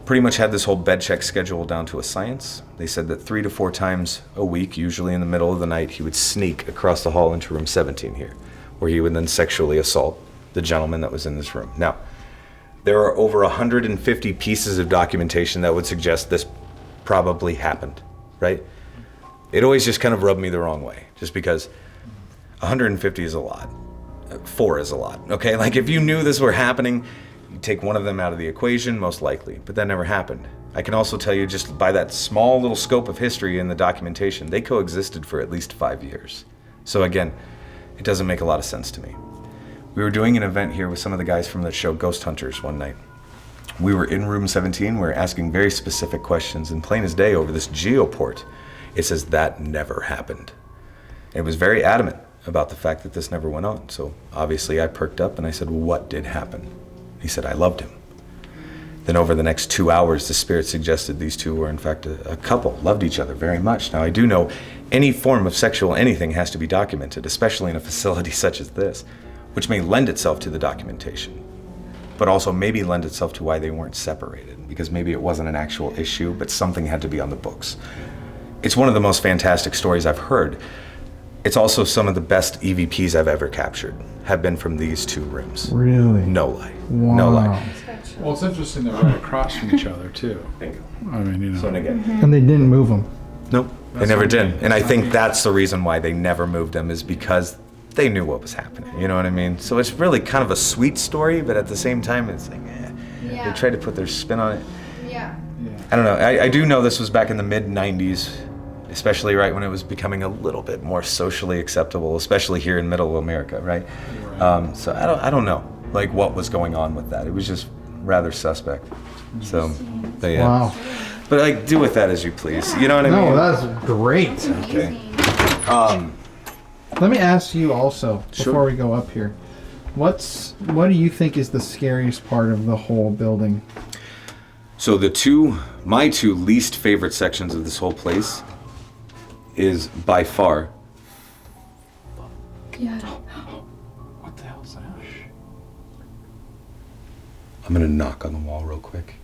pretty much had this whole bed check schedule down to a science. They said that 3 to 4 times a week, usually in the middle of the night, he would sneak across the hall into room 17 here, where he would then sexually assault the gentleman that was in this room. Now, there are over 150 pieces of documentation that would suggest this probably happened, right? It always just kind of rubbed me the wrong way, just because 150 is a lot. 4 is a lot, okay? Like if you knew this were happening, you take one of them out of the equation, most likely, but that never happened. I can also tell you just by that small little scope of history in the documentation, they coexisted for at least 5 years. So again, it doesn't make a lot of sense to me. We were doing an event here with some of the guys from the show Ghost Hunters one night. We were in room 17, we were asking very specific questions, and plain as day over this geoport, it says that never happened. It was very adamant about the fact that this never went on. So obviously I perked up and I said, well, what did happen? He said, I loved him. Then over the next 2 hours, the spirit suggested these two were in fact a couple, loved each other very much. Now I do know any form of sexual anything has to be documented, especially in a facility such as this, which may lend itself to the documentation, but also maybe lend itself to why they weren't separated, because maybe it wasn't an actual issue, but something had to be on the books. It's one of the most fantastic stories I've heard. It's also some of the best EVPs I've ever captured have been from these 2 rooms. Really? No lie. Wow. No lie. Well, it's interesting they're right across from each other too. Bingo. I mean, you know. So again, And they didn't move them. nope, they That's never what I did. mean. And I That's think what I that's the reason why they never moved them, is because they knew what was happening. You know what I mean? So it's really kind of a sweet story, but at the same time, it's like, Yeah. they tried to put their spin on it. Yeah. I don't know. I do know this was back in the mid-90s, especially right when it was becoming a little bit more socially acceptable, especially here in middle America, right? So I don't know, like what was going on with that. It was just rather suspect. So, but yeah. Wow. But like, do with that as you please. You know what I mean? No, that's great. Okay. Let me ask you also, Sure. before we go up here, what do you think is the scariest part of the whole building? So my two least favorite sections of this whole place is by far. Yeah. What the hell's that? I'm gonna knock on the wall real quick.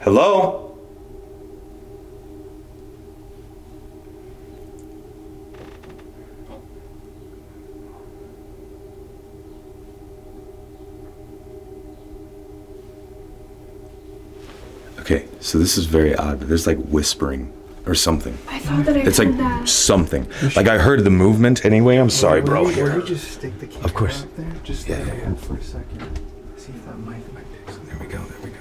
Hello? Okay, so this is very odd. There's like whispering or something. I thought that I It's heard like that. something. Like I heard the movement anyway. I'm sorry, bro. Where Here. you just stick the camera Of course. up there? Just Yeah, let yeah, it yeah. hold for a second. See if that mic picks up. There we go. There we go.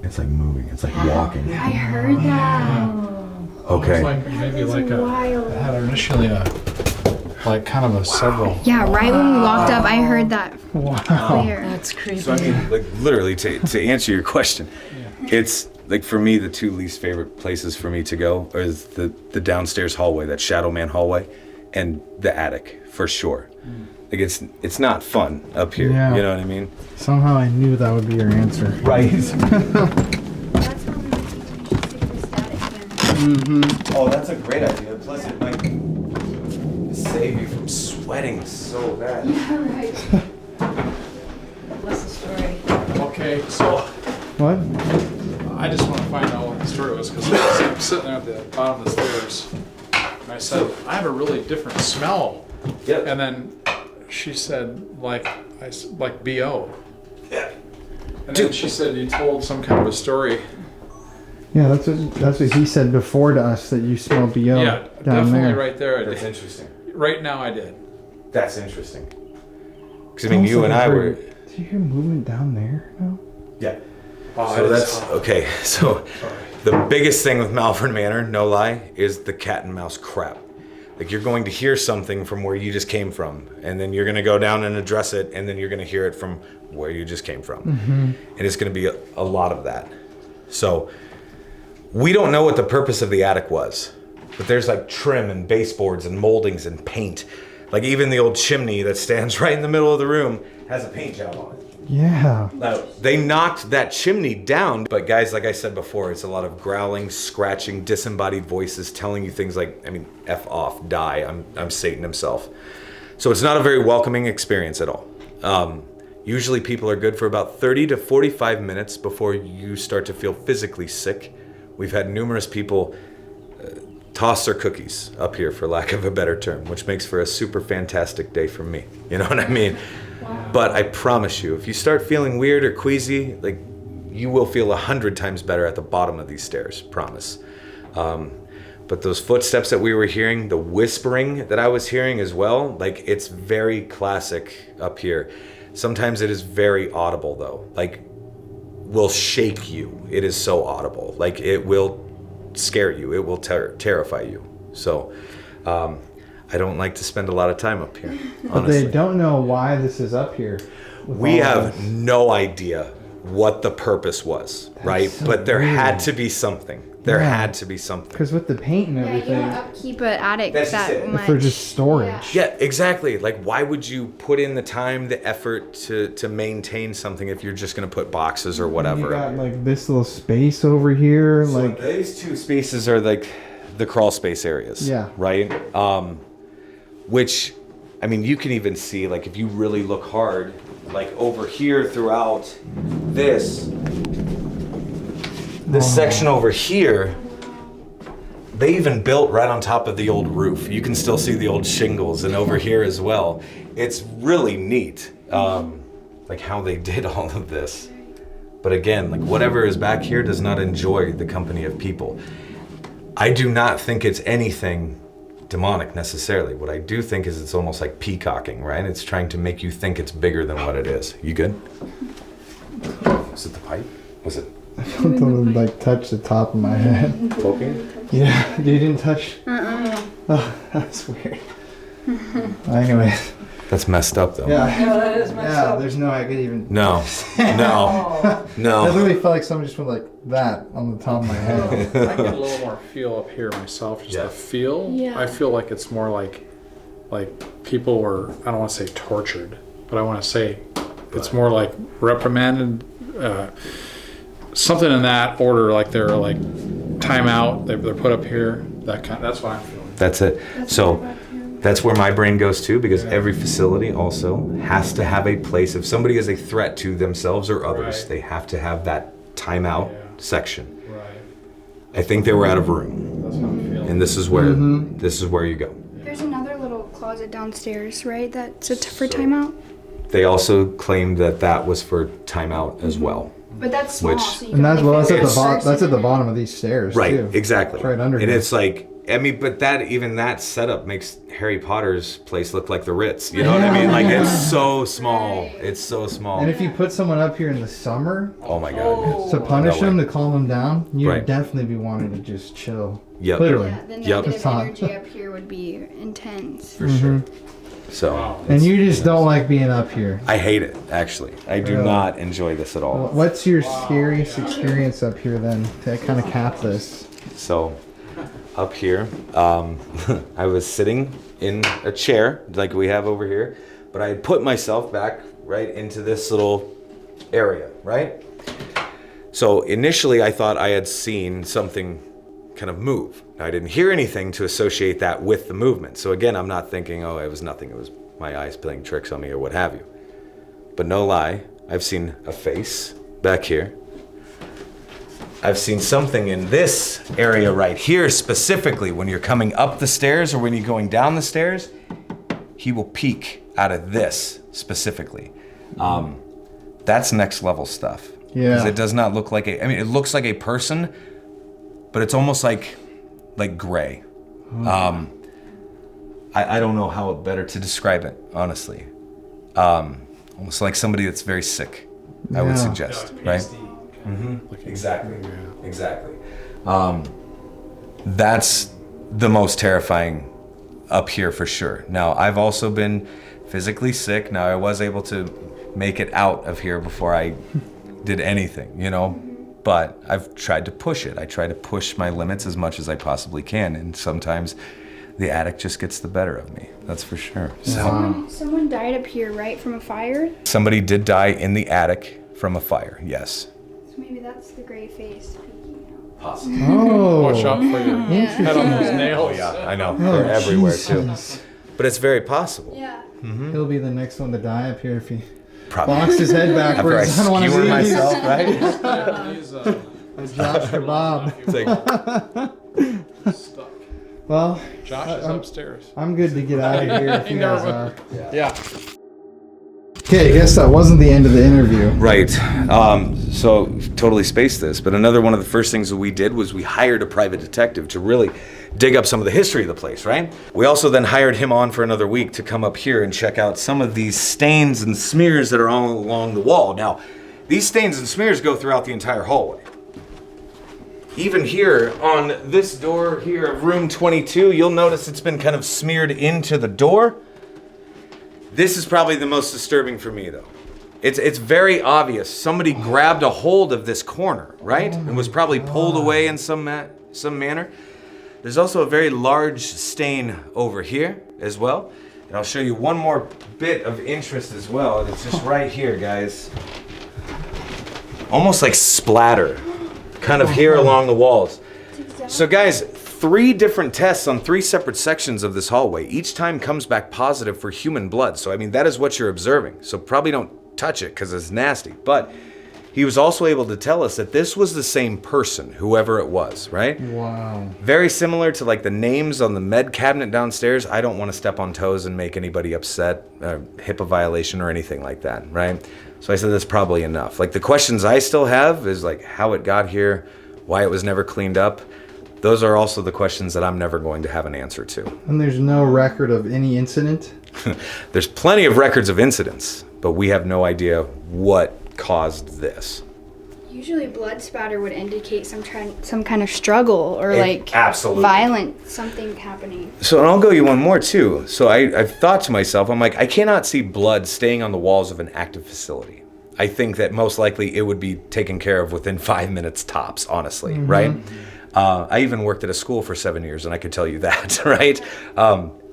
It's like moving. It's like walking. I heard that. Okay. It's like maybe like a. Wild. It had initially like kind of a several. Yeah, right when we walked up, I heard that Wow. clear. That's creepy. So I mean, like literally to answer your question, it's like for me the 2 least favorite places for me to go is the downstairs hallway, that Shadow Man hallway, and the attic for sure. Like it's not fun up here. Yeah. You know what I mean? Somehow I knew that would be your answer. Right. That's how we were teaching you should stick the static camera. Oh, that's a great idea. Plus it might save you from sweating so bad. What's the story? Okay, so What? I just want to find out what the story was because I'm sitting there at the bottom of the stairs, And I said, I have a really different smell. Yeah. And then she said, like BO. Yeah. And then she said you told some kind of a story. Yeah, that's what he said before to us, that you smell BO Yeah, down definitely there. right there. I That's did. interesting. Right now I did. That's interesting. Because, I It's mean, almost you like and I I heard- were... Do you hear movement down there now? Yeah. Oh, So it is that's... hot. Okay, so the biggest thing with Malvern Manor, no lie, is the cat and mouse crap. Like, you're going to hear something from where you just came from, and then you're going to go down and address it, and then you're going to hear it from where you just came from. And it's going to be a lot of that. So we don't know what the purpose of the attic was, but there's like trim and baseboards and moldings and paint. Like, even the old chimney that stands right in the middle of the room has a paint job on it. Yeah. Now, they knocked that chimney down, but guys, like I said before, it's a lot of growling, scratching, disembodied voices telling you things like, I mean, F off, die, I'm Satan himself. So it's not a very welcoming experience at all. Usually people are good for about 30 to 45 minutes before you start to feel physically sick. We've had numerous people toss their cookies up here, for lack of a better term, which makes for a super fantastic day for me. You know what I mean? But I promise you, if you start feeling weird or queasy, like, you will feel 100 times better at the bottom of these stairs, promise. But those footsteps that we were hearing, the whispering that I was hearing as well, like, it's very classic up here. Sometimes it is very audible though, like, will shake you. It is so audible. Like, it will scare you. It will terrify you. So, I don't like to spend a lot of time up here, But honestly. they don't know why this is up here. with We all have this. no idea what the purpose was, right? so But there weird. had to be something. There Yeah. had to be something. Because with the paint and Yeah, you everything, don't upkeep an attic That's just that it. much. for just storage. Yeah, exactly. Like, why would you put in the time, the effort to maintain something if you're just going to put boxes or whatever? You got like this little space over here, So like these two spaces are like the crawl space areas. Yeah. Right? Which, I mean, you can even see, like, if you really look hard, like over here throughout this section over here, they even built right on top of the old roof. You can still see the old shingles, and over here as well. It's really neat, like, how they did all of this. But again, like, whatever is back here does not enjoy the company of people. I do not think it's anything demonic necessarily. What I do think is it's almost like peacocking, right? It's trying to make you think it's bigger than what it is. You good? Was it the pipe? Was it something like touch the top of my head. poking? Yeah, you didn't touch. Oh, that's weird. Anyways, That's messed up though. yeah, that is yeah. There's no way I could even. No. No. I No. literally felt like someone just went like that on the top of my head. I get a little more feel up here myself. Just Yeah. the feel. Yeah. I feel like it's more like people were. I don't want to say tortured, but I want to say it's more like reprimanded. Something in that order. Like they're like time out. They're put up here. That kind. That's what I'm feeling. That's it. So that's where my brain goes to, because every facility also has to have a place. If somebody is a threat to themselves or others, Right. they have to have that timeout Yeah. section. Right. I think they were out of room, That's what I'm feeling. and this is where you go. There's another little closet downstairs, right? That's for timeout. They also claimed that that was for timeout as well. But that's small, Which- so you And that's can only well, that's fit at the one bottom. person That's at the in it. bottom of these stairs. Right, too. exactly. It's right under and here. it's like, I mean, but that setup makes Harry Potter's place look like the Ritz. You know what I mean? Like, it's so small. It's so small. And if you put someone up here in the summer Oh my God. to punish No way. them, to calm them down, you'd Right. definitely be wanting to just chill. Yep. Literally. Yeah, the Yep. negative It's hot. energy up here would be intense. For sure. So, Wow. And you just don't like being up here. I hate it, actually. I do Really? not enjoy this at all. What's your scariest experience up here then, to kind of cap this? So, up here, I was sitting in a chair like we have over here, but I had put myself back right into this little area, right? So initially I thought I had seen something kind of move. Now, I didn't hear anything to associate that with the movement. So again, I'm not thinking, oh, it was nothing. It was my eyes playing tricks on me or what have you. But no lie, I've seen a face back here. I've seen something in this area right here specifically. When you're coming up the stairs or when you're going down the stairs, he will peek out of this specifically. That's next level stuff. Yeah. Because it does not look like it looks like a person, but it's almost like gray. I don't know how better to describe it, honestly. Almost like somebody that's very sick, I would suggest, right? Mm-hmm. Exactly. That's the most terrifying up here for sure. Now, I've also been physically sick. Now, I was able to make it out of here before I did anything, you know? But I've tried to push it. I try to push my limits as much as I possibly can, and sometimes the attic just gets the better of me. That's for sure. So, Someone died up here, right, from a fire? somebody did die in the attic from a fire, yes. So maybe that's the gray face peeking out. Possibly. Oh. Watch out for your head on those nails. Oh, yeah, I know. They're everywhere, too. Jesus. But it's very possible. Yeah. He'll be the next one to die up here if he Probably. bonks his head After I backwards. I don't want to skewer see myself, these. right? He's Josh Kebab. It's like, stuck. Well, Josh is upstairs. I'm good to get out of here if you guys are. Yeah. Okay, I guess that wasn't the end of the interview. right. So totally spaced this, but another one of the first things that we did was we hired a private detective to really dig up some of the history of the place, right? We also then hired him on for another week to come up here and check out some of these stains and smears that are all along the wall. Now, these stains and smears go throughout the entire hallway. Even here on this door here of room 22, you'll notice it's been kind of smeared into the door. This is probably the most disturbing for me, though. It's very obvious. Somebody grabbed a hold of this corner, right? And was probably pulled away in some manner. There's also a very large stain over here as well. And I'll show you one more bit of interest as well. And it's just right here, guys. Almost like splatter, kind of here along the walls. So guys, 3 different tests on 3 separate sections of this hallway. Each time comes back positive for human blood. So I mean, that is what you're observing. So probably don't touch it because it's nasty. But he was also able to tell us that this was the same person, whoever it was, right? Wow. Very similar to like the names on the med cabinet downstairs. I don't want to step on toes and make anybody upset, HIPAA violation or anything like that, right? So I said that's probably enough. Like the questions I still have is like how it got here, why it was never cleaned up. Those are also the questions that I'm never going to have an answer to. And there's no record of any incident? There's plenty of records of incidents, but we have no idea what caused this. Usually blood spatter would indicate some kind of struggle or Absolutely. violent something happening. So, and I'll go you one more too. So I've thought to myself, I'm like, I cannot see blood staying on the walls of an active facility. I think that most likely it would be taken care of within 5 minutes tops, honestly, right? I even worked at a school for 7 years and I could tell you that, right?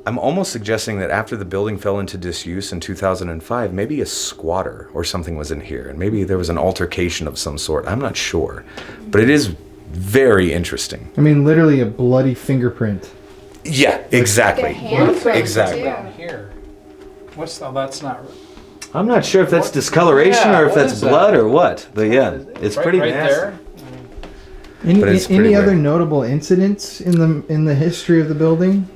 I'm almost suggesting that after the building fell into disuse in 2005, maybe a squatter or something was in here and maybe there was an altercation of some sort. I'm not sure, but it is very interesting. I mean, literally a bloody fingerprint. Yeah, exactly. Like a handprint, Exactly. too. Here. What's the, that's not I'm not sure if that's discoloration or if what that's is that? blood or what, but yeah, it's pretty right nasty. there. But it's pretty Any other weird. notable incidents in the history of the building?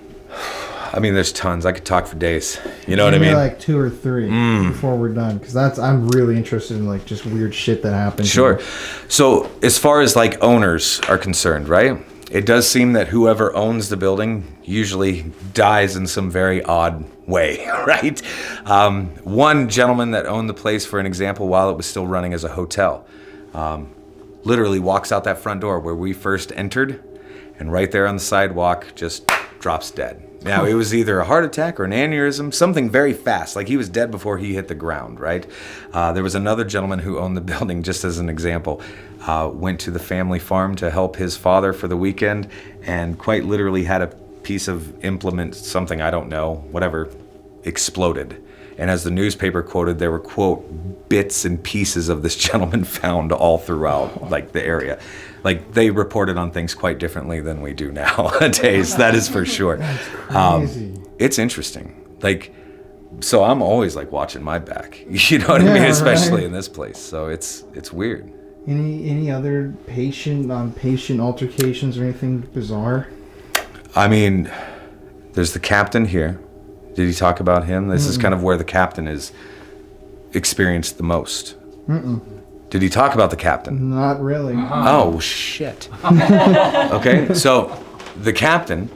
I mean, there's tons. I could talk for days. You know what I Maybe mean? like 2 or 3 before we're done, because I'm really interested in like just weird shit that happens. Sure. here. So as far as like owners are concerned, right? It does seem that whoever owns the building usually dies in some very odd way, right? One gentleman that owned the place, for an example, while it was still running as a hotel, literally walks out that front door where we first entered, and right there on the sidewalk just drops dead. Now, it was either a heart attack or an aneurysm, something very fast, like he was dead before he hit the ground, right? There was another gentleman who owned the building, just as an example, went to the family farm to help his father for the weekend, and quite literally had a piece of implement, something I don't know, whatever, exploded. And as the newspaper quoted, there were, quote, bits and pieces of this gentleman found all throughout, like, the area. Like, they reported on things quite differently than we do nowadays, that is for sure. Crazy. It's interesting. Like, so I'm always, like, watching my back. You know what I mean? Yeah, Especially right. in this place. So it's weird. Any other patient altercations or anything bizarre? I mean, there's the captain here. Did he talk about him? This is kind of where the captain is experienced the most. Did he talk about the captain? Not really. Oh, shit. Okay, so the captain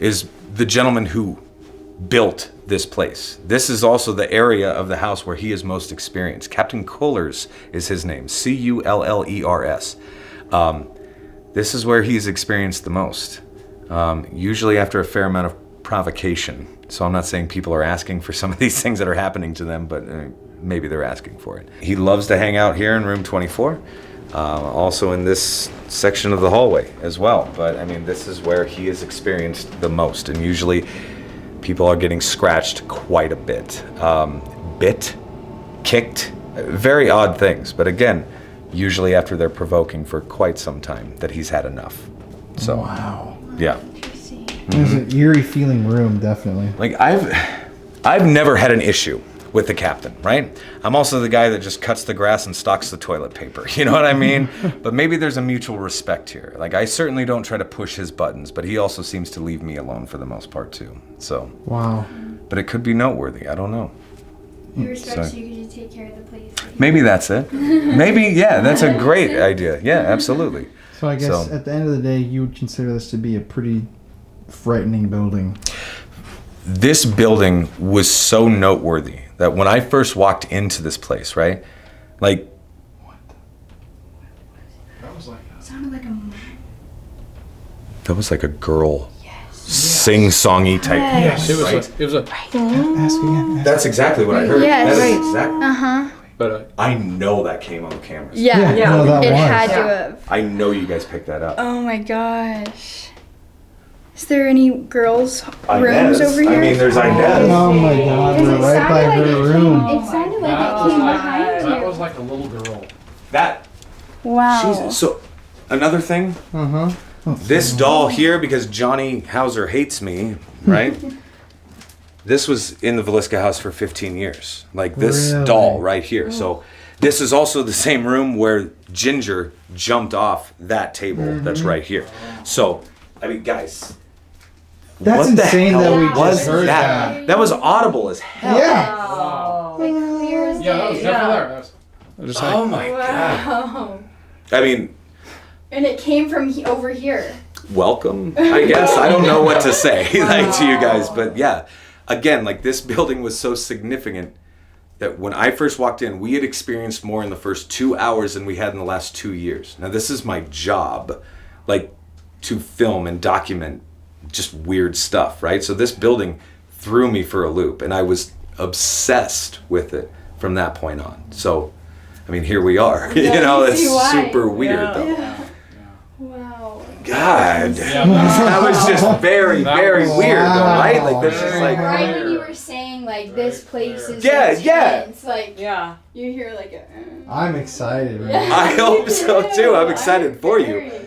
is the gentleman who built this place. This is also the area of the house where he is most experienced. Captain Cullers is his name, Cullers. This is where he's experienced the most, usually after a fair amount of provocation. So I'm not saying people are asking for some of these things that are happening to them, but maybe they're asking for it. He loves to hang out here in room 24, also in this section of the hallway as well. But I mean, this is where he has experienced the most, and usually people are getting scratched quite a bit. Bit, kicked, very odd things. But again, usually after they're provoking for quite some time that he's had enough. So, Wow. yeah. It's an eerie feeling room, definitely. Like I've never had an issue with the captain, right? I'm also the guy that just cuts the grass and stocks the toilet paper. You know what I mean? But maybe there's a mutual respect here. Like I certainly don't try to push his buttons, but he also seems to leave me alone for the most part too. So. Wow. But it could be noteworthy. I don't know. He respects So- you because you take care of the place. Maybe that's it. Maybe, yeah, that's a great idea. Yeah, absolutely. So I guess at the end of the day, you would consider this to be a pretty frightening building. This building was so noteworthy that when I first walked into this place, right? Like, Sounded like a that was like a girl sing-songy type. Yes, it was right? it was a Ask again. That's exactly what I heard. Yes. That is Right. exactly. but I know that came on the cameras. Yeah, no, that it was. had to have. I know you guys picked that up. Oh my gosh. Is there any girls' Inez. rooms over here? I mean, there's Inez. Oh my God, we're right by her room. It sounded like it came behind that you. was like a little girl. That. Wow. Jesus. So, another thing. Uh-huh. This doll here, because Johnny Hauser hates me, right? This was in the Velisca house for 15 years. Like this Really? doll right here. So this is also the same room where Ginger jumped off that table that's right here. So, I mean, guys. That's what the insane hell that we was just heard that. That was audible as hell. Yeah. Like clear as Yeah, that was day. definitely there. That was just like, Oh my god. Wow. I mean, And it came from over here. welcome, I guess. I don't know what to say like to you guys, but yeah. Again, like this building was so significant that when I first walked in, we had experienced more in the first 2 hours than we had in the last 2 years. Now this is my job, like to film and document just weird stuff, right? So this building threw me for a loop and I was obsessed with it from that point on. So, I mean, here we are. You know, I it's see why. super weird though. Wow. God, Yeah. that was just very, That very was- weird though, Wow. right? Like there's just like, Right when you were saying like this place is Yeah, intense, like Yeah. you hear like a. I'm excited, man. Yeah. I hope so too. I'm excited for Very you. excited.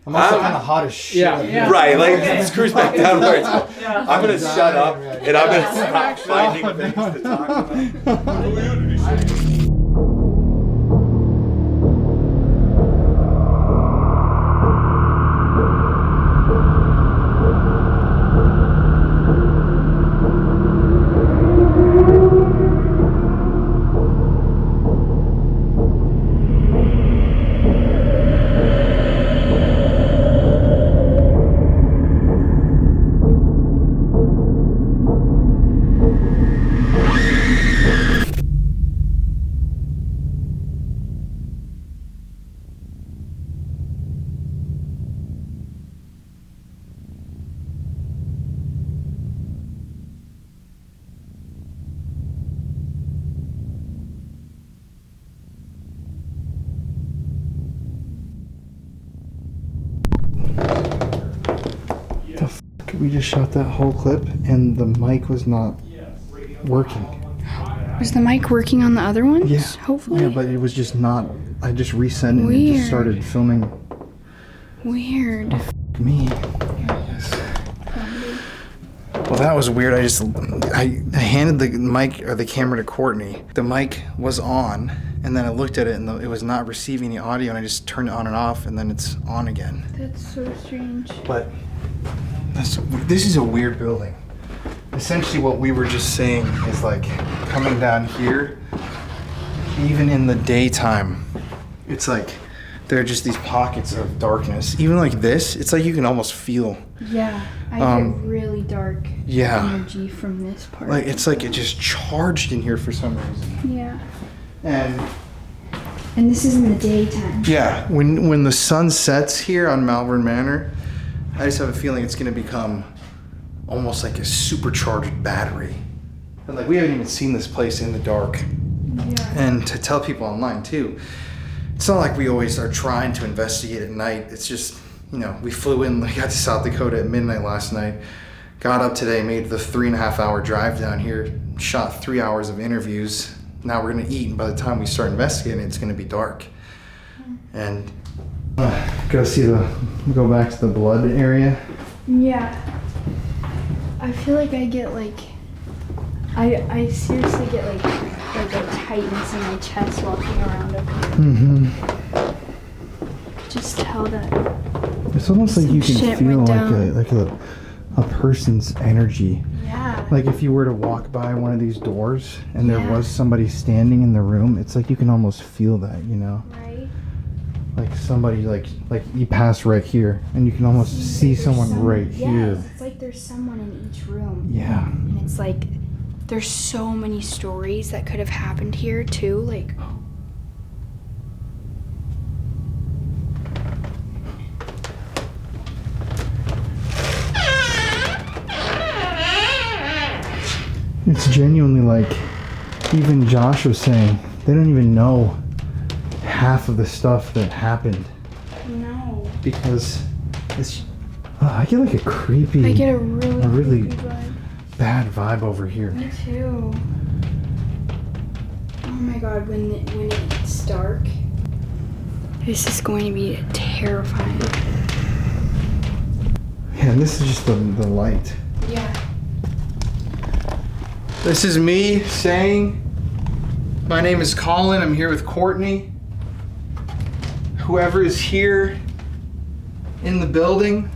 I'm also I'm- kind of hot as shit. Yeah. up here. Right, like screws back down where it's going. Yeah. I'm gonna shut up and I'm gonna stop finding things to talk about. We just shot that whole clip and the mic was not working. Was the mic working on the other ones? Yeah. Hopefully. Yeah, but it was just not. I just reset it and it Weird. just started filming Weird. me. Well, that was weird. I handed the mic or the camera to Courtney. The mic was on, and then I looked at it and it was not receiving the audio, and I just turned it on and off, and then it's on again. That's so strange. But this is a weird building. Essentially what we were just saying is like coming down here, even in the daytime, it's like there are just these pockets of darkness. Even like this, it's like you can almost feel. Yeah, I get really dark energy from this part. Like it's like it just charged in here for some reason. Yeah. And this is in the daytime. yeah, when the sun sets here on Malvern Manor, I just have a feeling it's gonna become almost like a supercharged battery. And like we haven't even seen this place in the dark. Yeah. And to tell people online too, it's not like we always are trying to investigate at night. It's just, you know, we flew in, we got to South Dakota at midnight last night, got up today, made the 3.5 hour drive down here, shot 3 hours of interviews. Now we're gonna eat, and by the time we start investigating, it's gonna be dark. And go back to the blood area. Yeah. I feel like I get like, I seriously get like a tightness in my chest walking around up here. Mm-hmm. Just tell that. It's almost like you can shit feel went like a person's energy. Yeah. Like if you were to walk by one of these doors and there Yeah. was somebody standing in the room, it's like you can almost feel that, you know? Right? Like somebody like you pass right here and you can almost see someone right here. Yes, it's like there's someone in each room. Yeah. And it's like there's so many stories that could have happened here too. Like It's genuinely like, even Josh was saying, they don't even know half of the stuff that happened. no. Because it's, I get like a creepy, I get a really creepy vibe. bad vibe over here. Me too. Oh my god, when it's dark, this is going to be terrifying. Yeah, and this is just the light. Yeah. This is me saying, my name is Colin, I'm here with Courtney. Whoever is here in the building,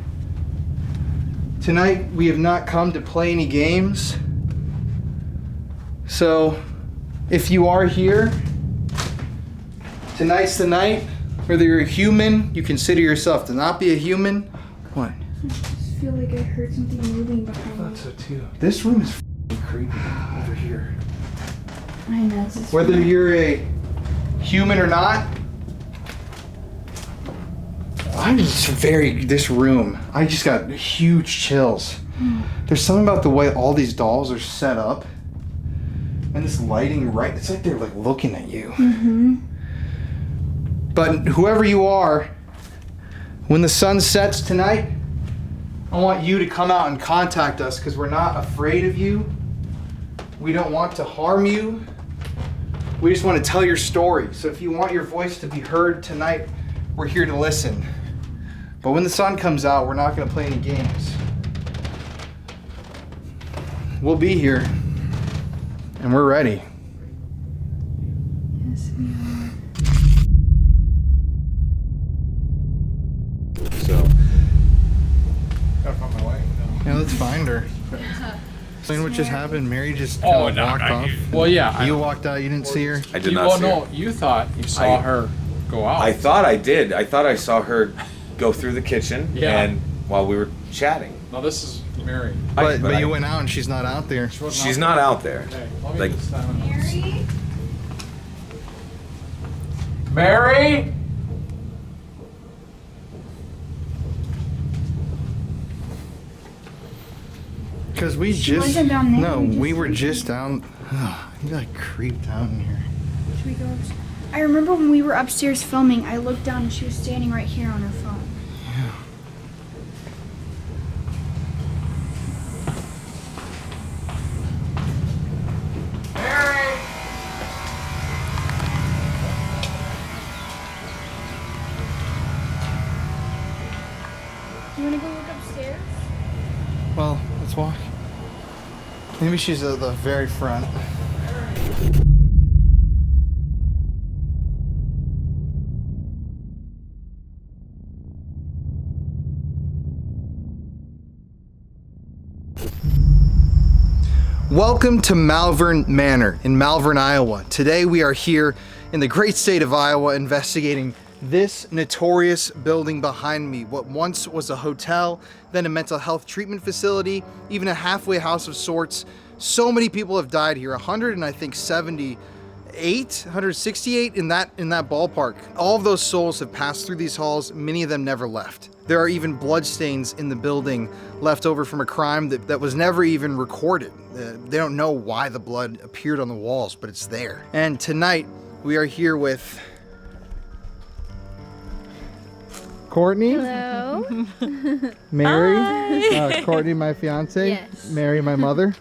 tonight we have not come to play any games. So, if you are here, tonight's the night. Whether you're a human, you consider yourself to not be a human. What? I just feel like I heard something moving behind me. I thought so too. This room is f***ing creepy over here. I know. This is Whether you're a human or not, this room, I just got huge chills. There's something about the way all these dolls are set up and this lighting, right? It's like they're like looking at you. Mm-hmm. But whoever you are, when the sun sets tonight, I want you to come out and contact us because we're not afraid of you. We don't want to harm you. We just want to tell your story. So if you want your voice to be heard tonight, we're here to listen. But when the sun comes out, we're not going to play any games. We'll be here. And we're ready. Yes, we are. So, Yeah, let's find her. Explain what just happened. Mary just Oh, walked no, off. well, yeah. You walked out. You didn't see her. I did not see her. You thought you saw her go out. I thought I did. I thought I saw her go through the kitchen Yeah. and while we were chatting. No, this is Mary. But I- you went out and she's not out there. She's not out there. Okay, let me Like- just, Mary? Mary? Because we She just wasn't down there, no, we just we were went just down. You got creeped out in here. Should we go upstairs? I remember when we were upstairs filming, I looked down and she was standing right here on her phone. Yeah. Do you want to go look upstairs? Well, let's walk. Maybe she's at the very front. Welcome to Malvern Manor in Malvern, Iowa. Today we are here in the great state of Iowa investigating this notorious building behind me. What once was a hotel, then a mental health treatment facility, even a halfway house of sorts. So many people have died here, 168 in that ballpark. All of those souls have passed through these halls, many of them never left. There are even bloodstains in the building left over from a crime that was never even recorded. They don't know why the blood appeared on the walls, but it's there. And tonight we are here with Courtney, Hello. Mary, Courtney, my fiance, Yes. Mary, my mother.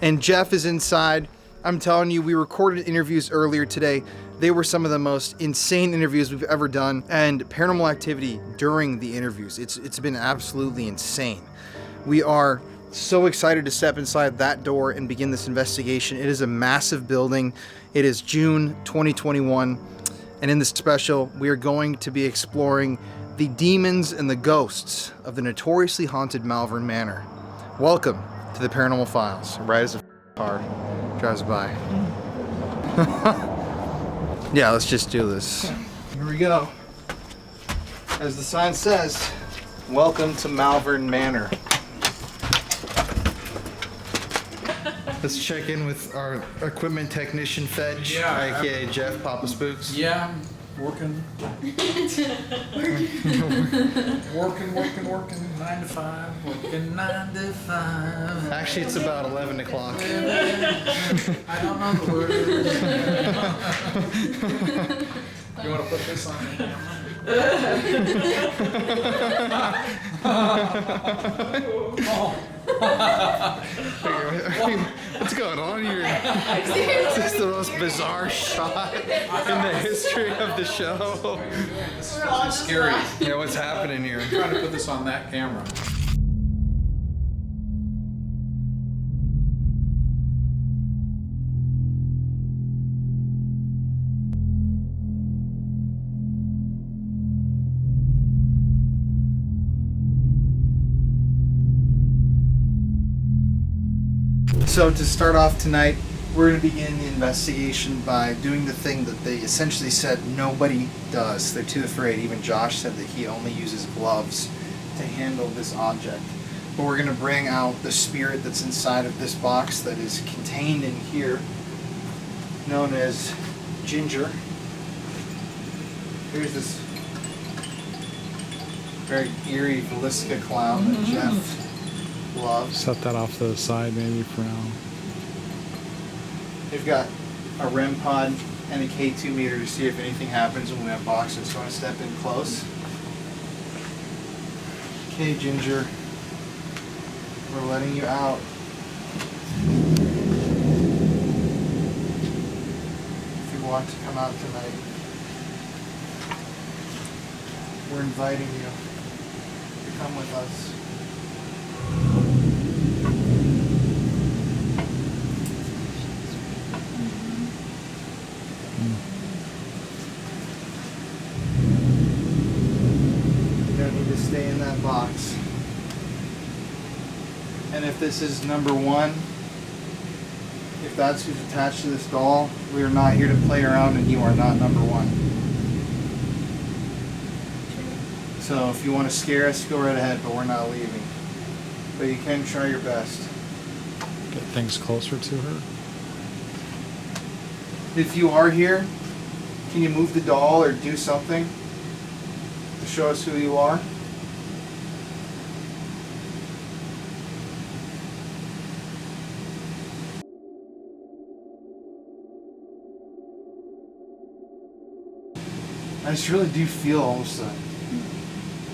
and Jeff is inside. I'm telling you, we recorded interviews earlier today. They were some of the most insane interviews we've ever done, and paranormal activity during the interviews. It's been absolutely insane. We are so excited to step inside that door and begin this investigation. It is a massive building. It is June 2021, and in this special, we are going to be exploring the demons and the ghosts of the notoriously haunted Malvern Manor. Welcome to the Paranormal Files, right as a car drives by. Yeah, let's just do this. Here we go. As the sign says, welcome to Malvern Manor. Let's check in with our equipment technician, Fetch, aka Jeff, Papa Spooks. Yeah, I'm working. working, 9 to 5, working 9 to 5. Actually, it's about 11 o'clock. I don't know the words. You want to put this on the camera? What's going on here? This is the most bizarre shot in the history of the show. This is scary. Yeah, what's happening here? I'm trying to put this on that camera. So to start off tonight, we're going to begin the investigation by doing the thing that they essentially said nobody does. They're too afraid. Even Josh said that he only uses gloves to handle this object. But we're going to bring out the spirit that's inside of this box that is contained in here, known as Ginger. Here's this very eerie Velisca clown that Jeff loves. Set that off to the side maybe for now. They've got a REM pod and a K2 meter to see if anything happens when we unbox it. So I want to step in close. Okay, Ginger. We're letting you out. If you want to come out tonight, we're inviting you to come with us. You don't need to stay in that box. And if this is number one, if that's who's attached to this doll, we are not here to play around and you are not number one. So if you want to scare us, go right ahead, but we're not leaving. But you can try your best. Get things closer to her. If you are here, can you move the doll or do something to show us who you are? I just really do feel almost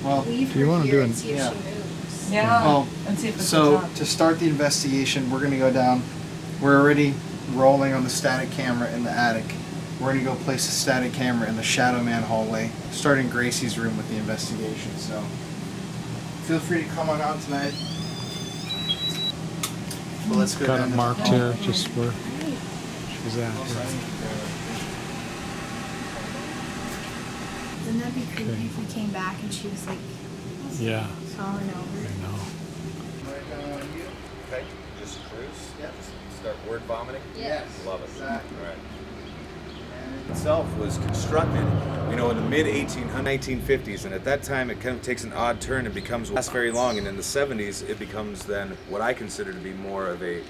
well, Leave Do you her wanna here do and an- see if yeah. she moves. Yeah. well, And see if it's so up. to start the investigation, we're going to go down. We're already rolling on the static camera in the attic. We're going to go place a static camera in the Shadow Man hallway, starting Gracie's room with the investigation. So feel free to come on out tonight. Well, let's go Got down it to marked the hall. here, just where she's at. Wouldn't that be creepy if we came back and she was like Yeah, falling over? I know. Right down on you. Okay. Just cruise? Yep. Just start word vomiting? Yes. Love it. Exactly. All right. Itself was constructed, in the mid 1950s, and at that time it kind of takes an odd turn and becomes lasts very long, and in the 70s it becomes then what I consider to be more of a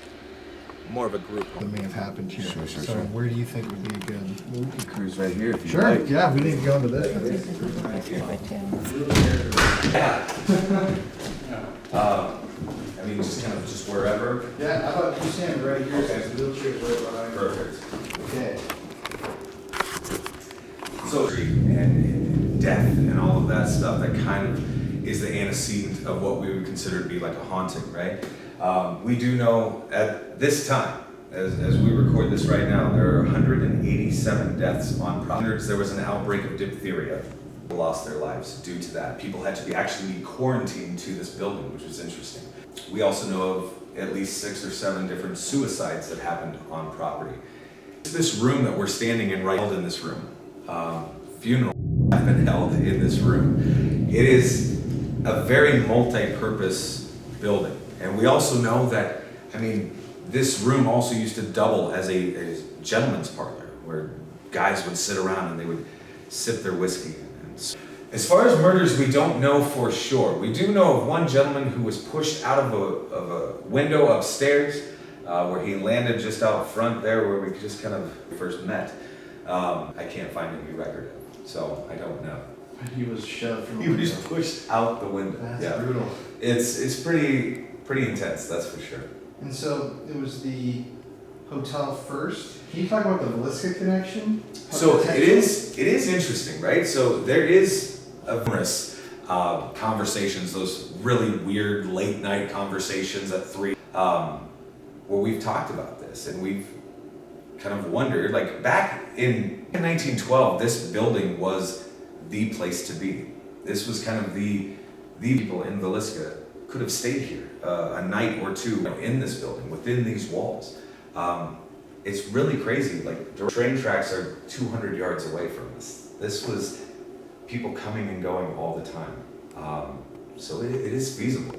group That home. may have happened here. Sure. So where do you think would be a good? We can cruise right here if you Sure. like. Yeah, we need to go into this. Just kind of just wherever. Yeah, how about you stand right here? Okay. So the wheelchair's right behind you. Perfect. Okay. So and death and all of that stuff that kind of is the antecedent of what we would consider to be like a haunting, right? We do know at this time, as we record this right now, there are 187 deaths on property. There was an outbreak of diphtheria. People lost their lives due to that. People had to be actually quarantined to this building, which was interesting. We also know of at least 6 or 7 different suicides that happened on property. This room that we're standing in right in this room. Funeral have been held in this room. It is a very multi-purpose building. And we also know that, this room also used to double as a gentleman's parlor where guys would sit around and they would sip their whiskey. As far as murders, we don't know for sure. We do know of one gentleman who was pushed out of a window upstairs where he landed just out front there where we just kind of first met. I can't find any record of it, so I don't know. He was shoved from. He was just pushed out the window. That's brutal. It's pretty intense, that's for sure. And so it was the hotel first. Can you talk about the Velisca connection? So it is interesting, right? So there is a numerous conversations, those really weird late night conversations at 3, where we've talked about this and we've kind of wondered, like back in 1912, this building was the place to be. This was kind of the people in Velisca could have stayed here a night or two in this building, within these walls. It's really crazy. Like the train tracks are 200 yards away from us. This was people coming and going all the time. So it is feasible.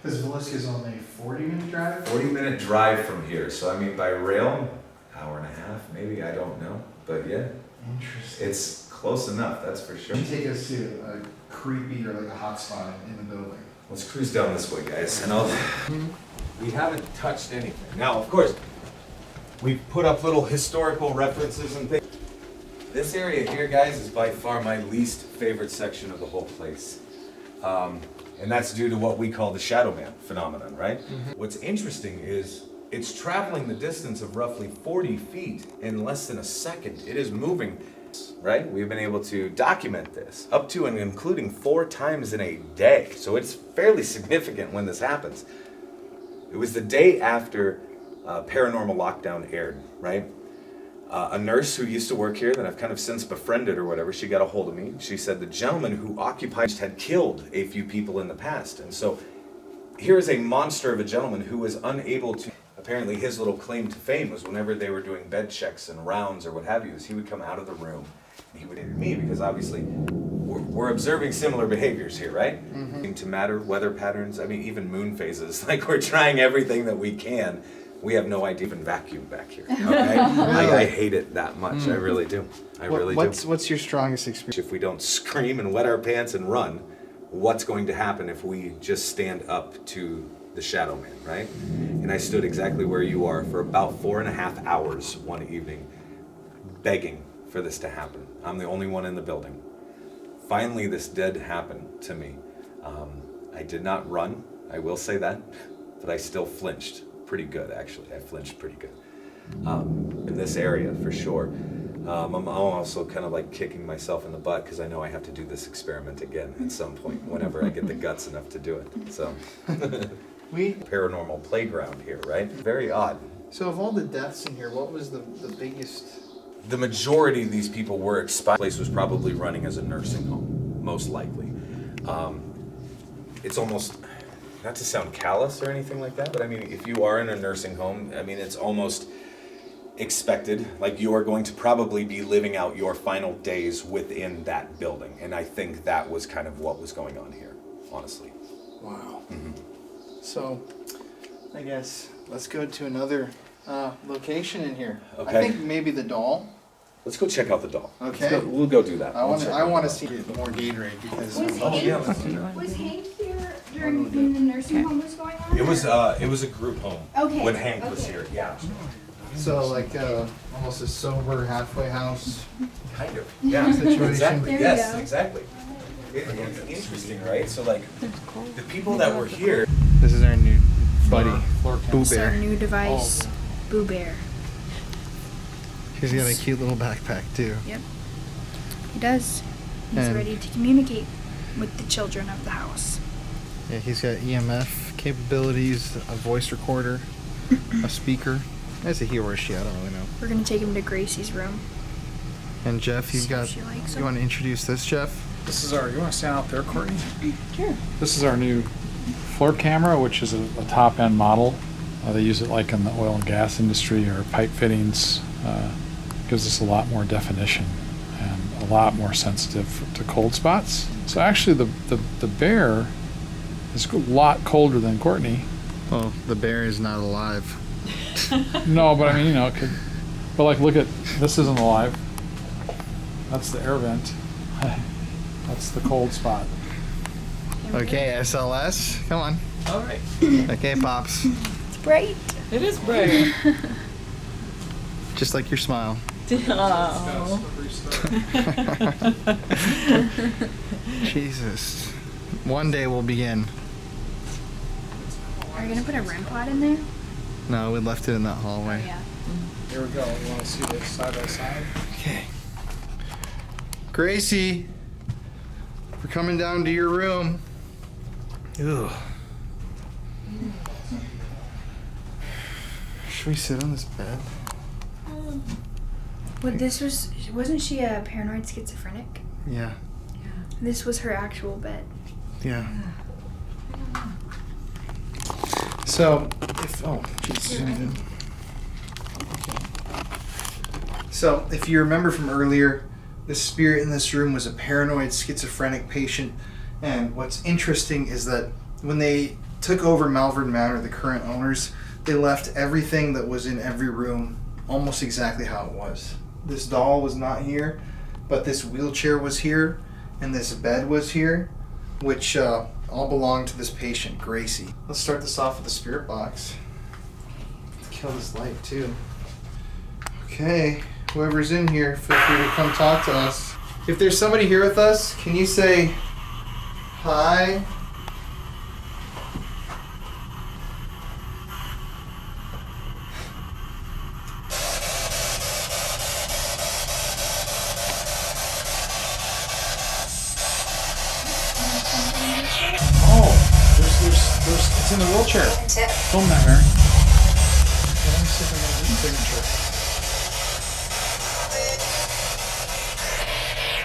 Because Velisca's only a 40-minute drive? 40-minute drive from here. So by rail, hour and a half, maybe, I don't know. But yeah. Interesting. It's close enough, that's for sure. Can you take us to a creepy or like a hot spot in the building? Let's cruise down this way, guys. And we haven't touched anything. Now, of course, we've put up little historical references and things. This area here, guys, is by far my least favorite section of the whole place. And that's due to what we call the shadow man phenomenon, right? What's interesting is it's traveling the distance of roughly 40 feet in less than a second. It is moving, right? We've been able to document this up to and including 4 times in a day. So it's fairly significant when this happens. It was the day after Paranormal Lockdown aired, right? A nurse who used to work here that I've kind of since befriended or whatever, she got a hold of me. She said the gentleman who occupied had killed a few people in the past. And so here is a monster of a gentleman who was unable to, apparently his little claim to fame was whenever they were doing bed checks and rounds or what have you, is he would come out of the room and he would hit me because obviously we're observing similar behaviors here, right? To matter, weather patterns, even moon phases. Like we're trying everything that we can. We have no idea even vacuum back here. Okay? I hate it that much. I really do. I really do. What's your strongest experience? If we don't scream and wet our pants and run, what's going to happen if we just stand up to the shadow man, right? And I stood exactly where you are for about 4.5 hours one evening, begging for this to happen. I'm the only one in the building. Finally, this did happen to me. I did not run, I will say that, but I still flinched. Pretty good, actually. I flinched pretty good in this area for sure. I'm also kind of like kicking myself in the butt because I know I have to do this experiment again at some point whenever I get the guts enough to do it. So, paranormal playground here, right? Very odd. So of all the deaths in here, what was the biggest? The majority of these people were expired. The place was probably running as a nursing home, most likely. It's almost, not to sound callous or anything like that, but if you are in a nursing home, it's almost expected, like you are going to probably be living out your final days within that building. And I think that was kind of what was going on here, honestly. Wow. So, I guess let's go to another location in here. Okay. I think maybe the doll. Let's go check out the doll. Okay. We'll go do that. I want to see more Gatorade because. Was Hank here during when the nursing home was going on? It was a group home. Okay. When Hank was Okay. here. Yeah. So like almost a sober halfway house. Kind of. Yeah. Situation. Exactly. There you Yes. go. Exactly. It's interesting, right? So like, the people that were here. This is our new buddy, Floor Boo It's our Bear. new device, Boo Bear. He's got a cute little backpack too. Yep. He does. He's And- ready to communicate with the children of the house. Yeah, he's got EMF capabilities, a voice recorder, a speaker. Is he or is she? I don't really know. We're gonna take him to Gracie's room. And Jeff, you've See got. if she likes You him. want to introduce this, Jeff? This is our, you want to stand out there, Courtney? Sure. This is our new floor camera, which is a top-end model. They use it like in the oil and gas industry or pipe fittings. Gives us a lot more definition and a lot more sensitive to cold spots. So actually the bear is a lot colder than Courtney. Well, the bear is not alive. No, but I mean, it could, but like look at, this isn't alive. That's the air vent. That's the cold spot. Okay, SLS, come on. All right. Okay, Pops. It's bright. It is bright. Just like your smile. Oh. Jesus. One day we'll begin. Are you gonna put a REM pod in there? No, we left it in that hallway. Yeah. Here we go. You want to see this side by side? Okay. Gracie, we're coming down to your room. Ugh. Should we sit on this bed? Well, wasn't she a paranoid schizophrenic? Yeah. This was her actual bed. Yeah. So, So, if you remember from earlier, the spirit in this room was a paranoid schizophrenic patient. And what's interesting is that when they took over Malvern Manor, the current owners, they left everything that was in every room almost exactly how it was. This doll was not here, but this wheelchair was here, and this bed was here, which all belonged to this patient, Gracie. Let's start this off with the spirit box. Kill this light too. Okay, whoever's in here, feel free to come talk to us. If there's somebody here with us, can you say hi? Oh, there's, it's in the wheelchair. Film that, Mary. Okay, let me see if I can get a signature.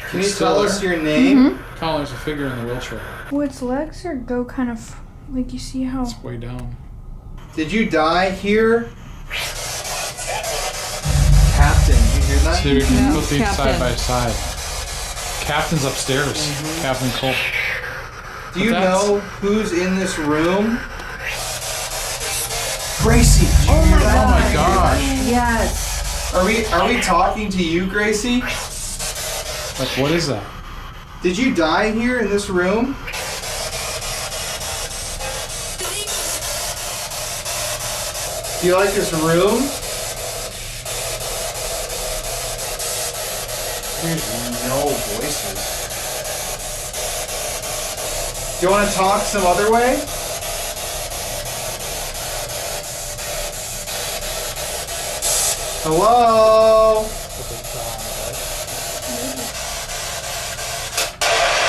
Can you tell us your name? Colin, there's a figure in the wheelchair. Well, its legs are go kind of like you see how. It's way down. Did you die here? Captain, you hear that? So you can Yeah, put these Captain. side by side. Captain's upstairs. Captain Cole. Do you That's- know who's in this room? Gracie! Oh my Oh my gosh. Yes. Are we talking to you, Gracie? Like, what is that? Did you die here in this room? Do you like this room? There's no voices. Do you want to talk some other way? Hello?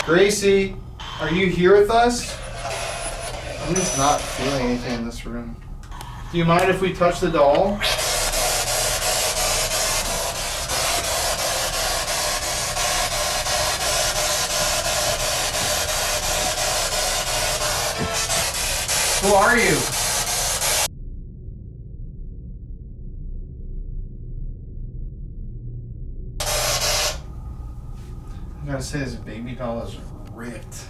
Gracie, are you here with us? I'm just not feeling anything in this room. Do you mind if we touch the doll? Who are you? I gotta say, this baby doll is ripped.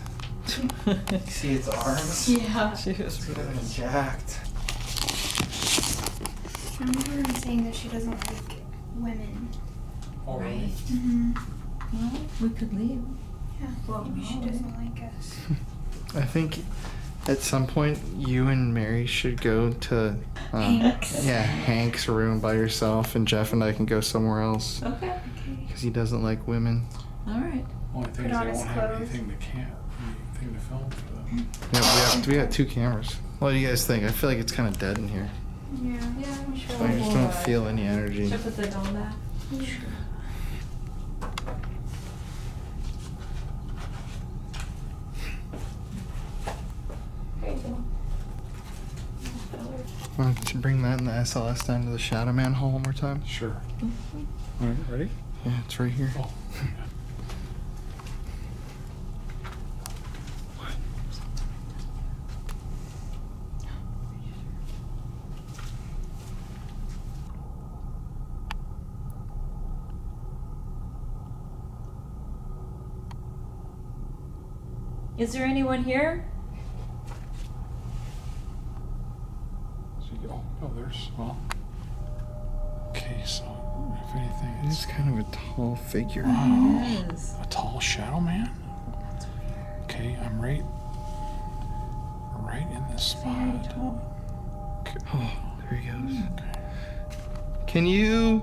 See its arms? Yeah. She was See them jacked. remember her saying that she doesn't like women. Oh, really? Right. Mm-hmm. Well, we could leave. Yeah, Well, maybe she doesn't like us. I think at some point you and Mary should go to Hank's. Yeah, Hank's room by yourself, and Jeff and I can go somewhere else Okay. because he doesn't like women. All right. Only thing Put is on they his won't have clothes. anything to film for them. Yeah, we got 2 cameras. What do you guys think? I feel like it's kind of dead in here. Yeah. Yeah, I'm sure. I just don't feel any energy. Should I put the dome back? There you go. Why don't you bring that in the SLS down to the Shadow Man hall one more time? Sure. All right, ready? Yeah, it's right here. Oh. Is there anyone here? There's, well. Okay, so if anything, It's it's kind of a tall figure. Yes. a tall shadow man. That's weird. Okay, I'm right in this Very spot. tall. Okay. Oh, there he goes. Okay. Can you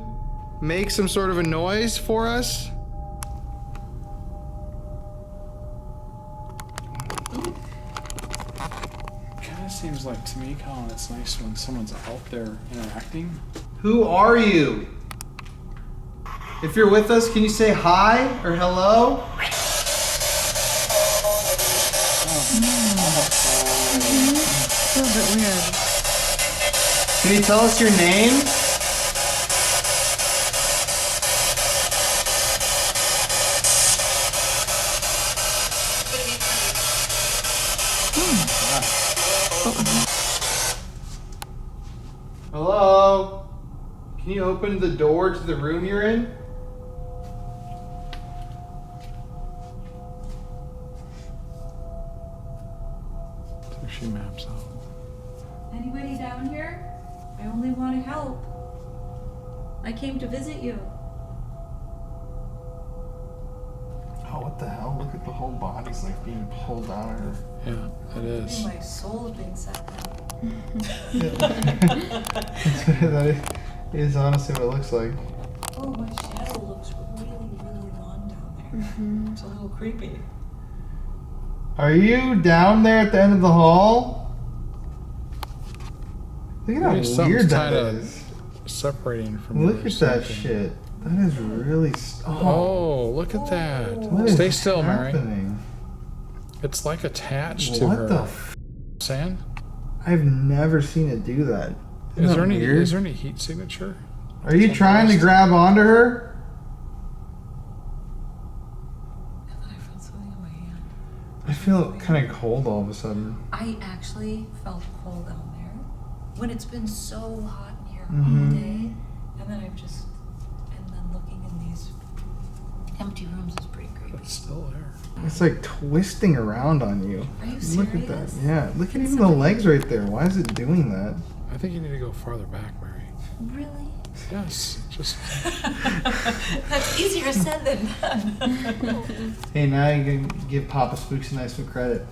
make some sort of a noise for us? Kind of seems like to me, Colin, it's nice when someone's out there interacting. Who are you? If you're with us, can you say hi or hello? A little bit weird. Can you tell us your name? Hello? Can you open the door to the room you're in? So she maps out. Anybody down here? I only want to help. I came to visit you. Oh, what the hell? Look at the whole body's like being pulled out of her. Yeah, it is. My soul's being sucked out. That is honestly what it looks like. Oh, my shadow looks really, really long down there. It's a little creepy. Are you down there at the end of the hall? Look at how Maybe weird something's that kinda is. Separating from Look you or at that something. shit. That is really. Oh, look at that. What is Stay still, Mary. happening? It's like attached to What her. the? Sand? I've never seen it do that. Isn't Is that there any? weird? Is there any heat signature? Are you trying to grab onto her? I thought I felt something on my hand. I feel kind of cold all of a sudden. I actually felt cold down there when it's been so hot in here Mhm. all day, and then looking in these empty rooms is pretty creepy. It's still there. It's like twisting around on you. Are you Look at that. serious? Yeah, look at even the legs right there. Why is it doing that? I think you need to go farther back, Mary. Really? Yes, just That's easier said than done. Hey, now you can give Papa Spook some nice some credit.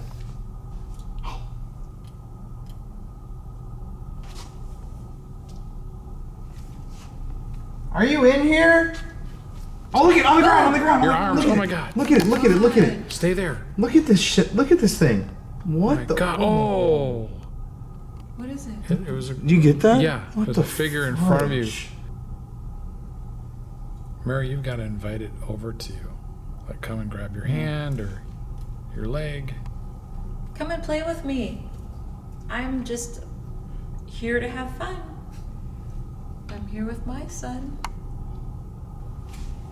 Are you in here? Oh, look at on the ground, on the ground. Your Look- arms, look at oh it. my God. Look at it, look at it, look at it. stay there. Look at this shit. Look at this thing. What My the? God. Oh, What is it? it was a. Did you get that? Yeah, What there's the a figure in front of you. fudge? Mary, you've got to invite it over to you. Like, come and grab your hand or your leg. Come and play with me. I'm just here to have fun. I'm here with my son.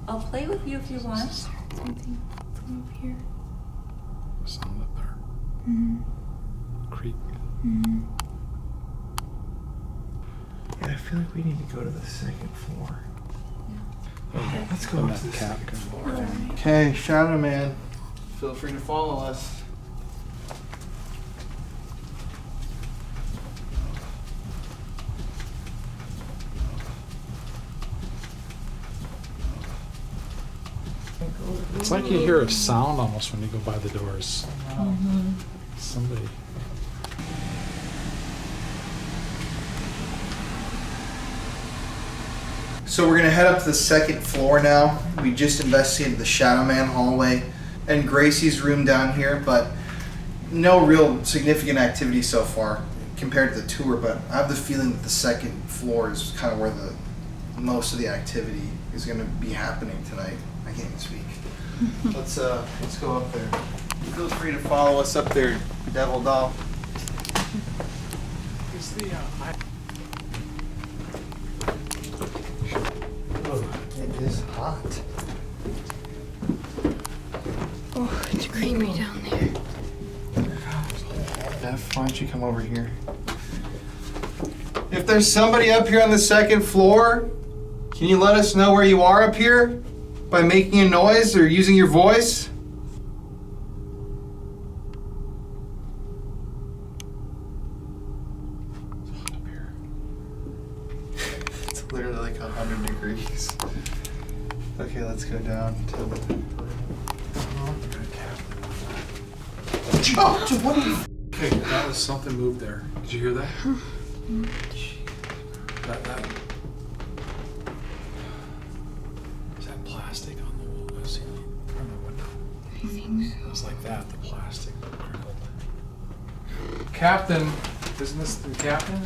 I'll play with you if you want. Something from up here. Sound up there. Creak. Yeah, I feel like we need to go to the second floor. Okay. Let's go And up to that the cap can lower down. Okay, Shadow Man, feel free to follow us. It's like you hear a sound almost when you go by the doors. Somebody. So we're gonna head up to the second floor now. We just investigated the Shadow Man hallway and Gracie's room down here, but no real significant activity so far compared to the tour. But I have the feeling that the second floor is kind of where the most of the activity is gonna be happening tonight. I can't even speak. Let's go up there. Feel free to follow us up there, Devil Doll. Is the It is hot. Oh, it's creepy down there. Beth, why don't you come over here? If there's somebody up here on the second floor, can you let us know where you are up here by making a noise or using your voice? It's literally like 100 degrees. Okay, let's go down to the... Oh, what the f- Okay, that was something moved there. Did you hear that? That is that plastic on the wall ceiling from the window? I think so. It was like that, the plastic crackled. Captain, isn't this the captain?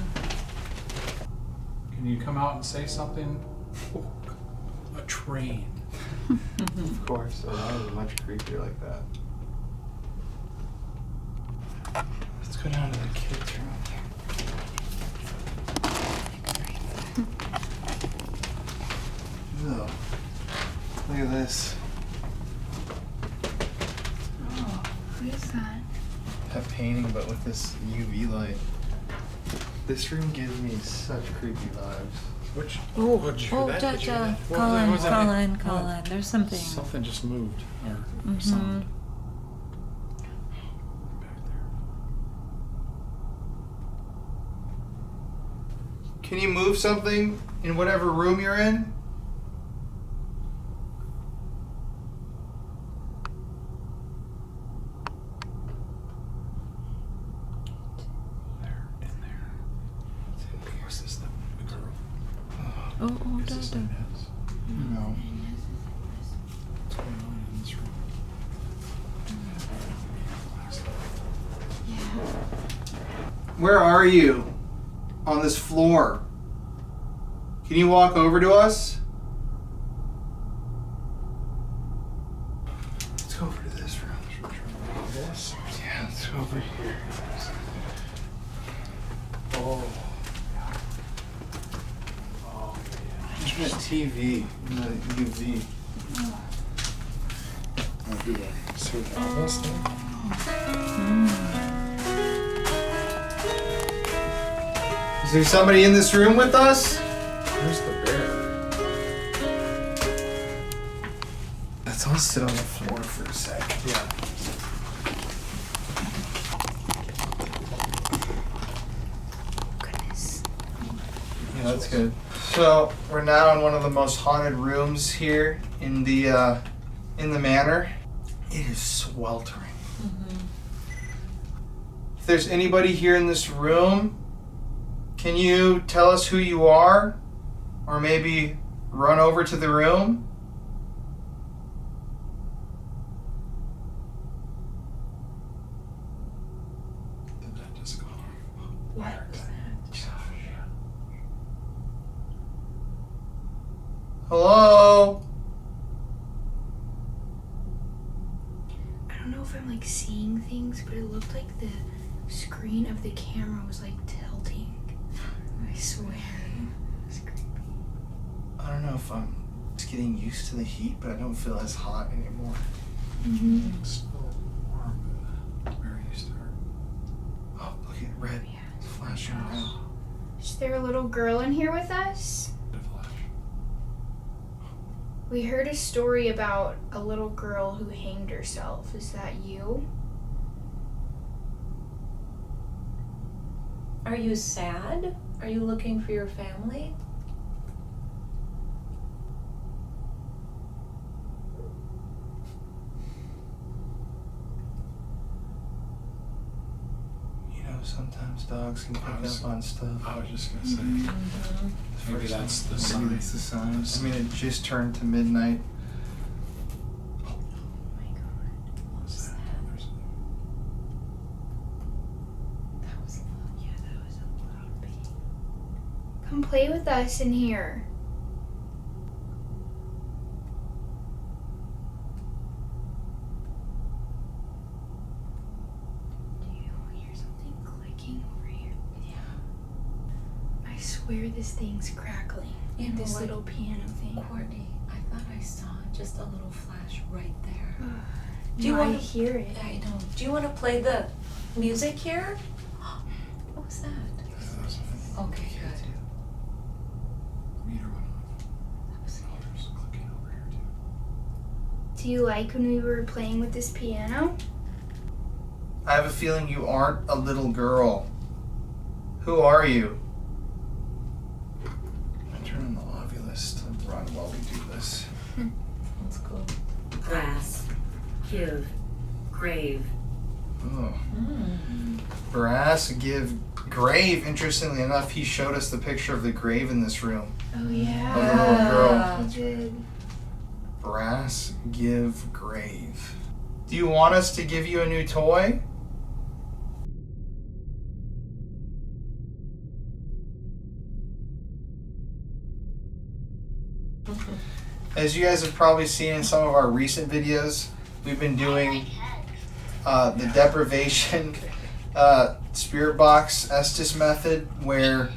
Can you come out and say something? Oh, a train. Of course, so that was much creepier like that. Let's go down to the kids' room. Ugh. Look at this. Oh, what is that? A painting, but with this UV light. This room gives me such creepy vibes. Which? Oh, did you hear oh, that? Did you hear that? What Colin, was that? Colin. There's something. Something just moved. Or Mhm. sound. Back there. Can you move something in whatever room you're in? There, in there. Was this the girl? Oh, Is this Dada. Inez? No. What's going on in this room? Where are you? On this floor. Can you walk over to us? Let's go over to this room. This? Yeah, let's go over here. Oh. Oh, yeah. There's a TV in the UV. I'll do that. So this thing? Is there somebody in this room with us? Where's the bear? Let's all sit on the floor for a sec. Yeah. Goodness. Yeah, that's good. So we're now in one of the most haunted rooms here in the manor. It is sweltering. If there's anybody here in this room, can you tell us who you are? Or maybe run over to the room? Did that just go off? What? Hello? I don't know if I'm like seeing things, but it looked like the screen of the camera was like tilting. I swear. It was creepy. I don't know if I'm just getting used to the heat, but I don't feel as hot anymore. It's still warm, but very used to her. Oh, look at red. It's flashing red. Is there a little girl in here with us? The flash. We heard a story about a little girl who hanged herself. Is that you? Are you sad? Are you looking for your family? Sometimes dogs can pick up on stuff. I was just gonna say, maybe that's the sign. Maybe it's the sign. I mean, it just turned to midnight. Oh my god. What's that? That was loud. Yeah, that was a loud bang. Come play with us in here. Do you hear something clicking over here? Yeah. I swear this thing's crackling. You know This what? little piano thing. Courtney, I thought I saw just a little flash right there. Do you No, want I to hear it? I know. Do you want to play the music here? What was that? Okay, good. Meter went off. Others clicking over here too. Do you like when we were playing with this piano? I have a feeling you aren't a little girl. Who are you? I turn on the Ovilus to run while we do this. Let's go. Glass, give, grave. Oh. Brass, give, grave. Interestingly enough, he showed us the picture of the grave in this room. Oh yeah. Of the little girl. He did. Brass, give, grave. Do you want us to give you a new toy? As you guys have probably seen in some of our recent videos, we've been doing the deprivation spirit box Estes method, where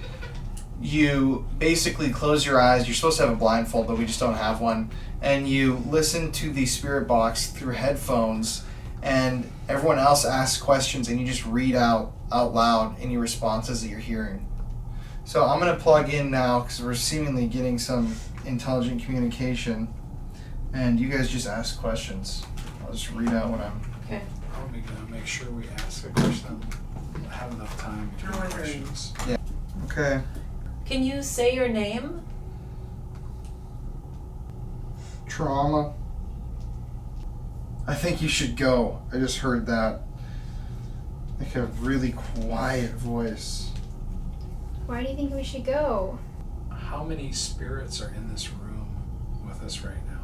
you basically close your eyes. You're supposed to have a blindfold, but we just don't have one. And you listen to the spirit box through headphones, and everyone else asks questions, and you just read out loud any responses that you're hearing. So I'm going to plug in now because we're seemingly getting some intelligent communication, and you guys just ask questions. I'll just read out what I'm... Okay. Probably gonna make sure we ask a question. We'll have enough time to do Northern. questions. Okay. Can you say your name? Trauma. I think you should go. I just heard that. Like a really quiet voice. Why do you think we should go? How many spirits are in this room with us right now?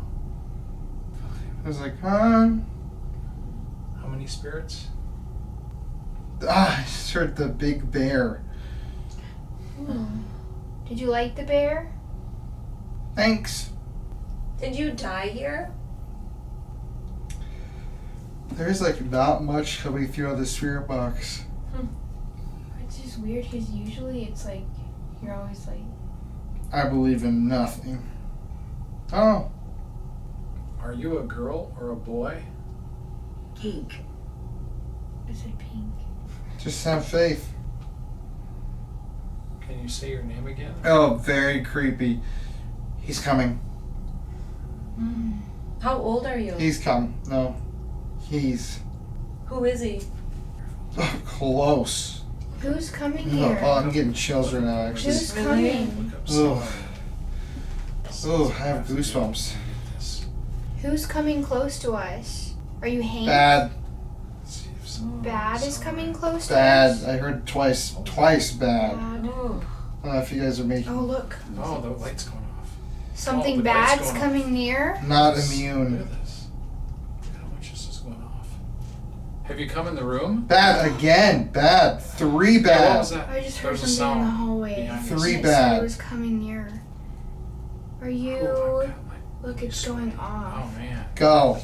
I was like, huh? How many spirits? I just heard the big bear. Did you like the bear? Thanks. Did you die here? There's like not much coming through on the spirit box. It's just weird because usually it's like you're always like. I believe in nothing. Oh, Are you a girl or a boy? Geek. I said pink. just have faith. Can you say your name again? Oh, very creepy. He's coming. How old are you? He's come. No. He's Who is he? close. Who's coming Oh, here? I'm getting chills right now, actually. Who's Really? coming? Look up Ugh. somebody. Oh, I have goosebumps. Get this. Who's coming close to us? Are you Hank? Bad. Let's see if some- Bad is coming close to Bad. us? I heard twice. Twice bad. Bad. Oh. I don't know if you guys are making... Oh, look. Oh, the light's going off. Something Oh, the light's bad's going off. coming near? Not Look immune. at this. Look how much this is going off. Have you come in the room? Bad again. Bad. 3 Yeah, what bad. was that? I just There heard was a something in the sound hallway. behind Three us. It said bad. It was coming near. Are you? Oh, my God, my- Look, it's going Oh off. man. Go.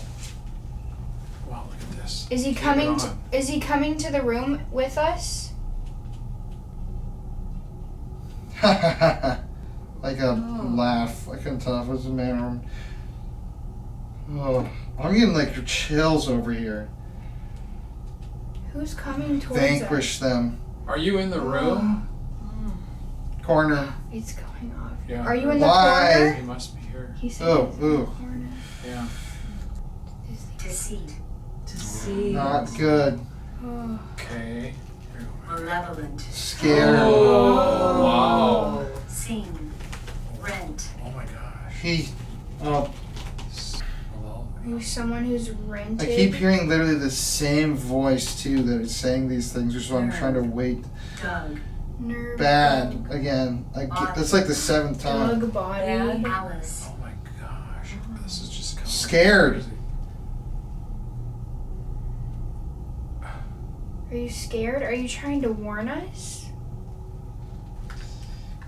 Wow, look at this. Is he Keep it coming? on. Is he coming to the room with us? Like a laugh. I couldn't tell if it was a man or... Oh, I'm getting like chills over here. Who's coming towards Vanquish us? them. Are you in the room? Corner. It's going off. Yeah. Are you in the Why? He corner? must be here. He said Oh, he's in the ooh. corner. Yeah. Deceit. To see. Not good. Oh. Okay. Malevolent. Scared. Oh, wow. Seen. Rent. Oh my gosh. He... Oh, Well, Who's someone who's rented? I keep hearing literally the same voice too that is saying these things, which is why I'm trying to wait Doug. Nerve. Bad. Again. That's like the 7th time. Dog body. Alice. Oh my gosh, this is just coming. Scared. Are you scared? Are you trying to warn us?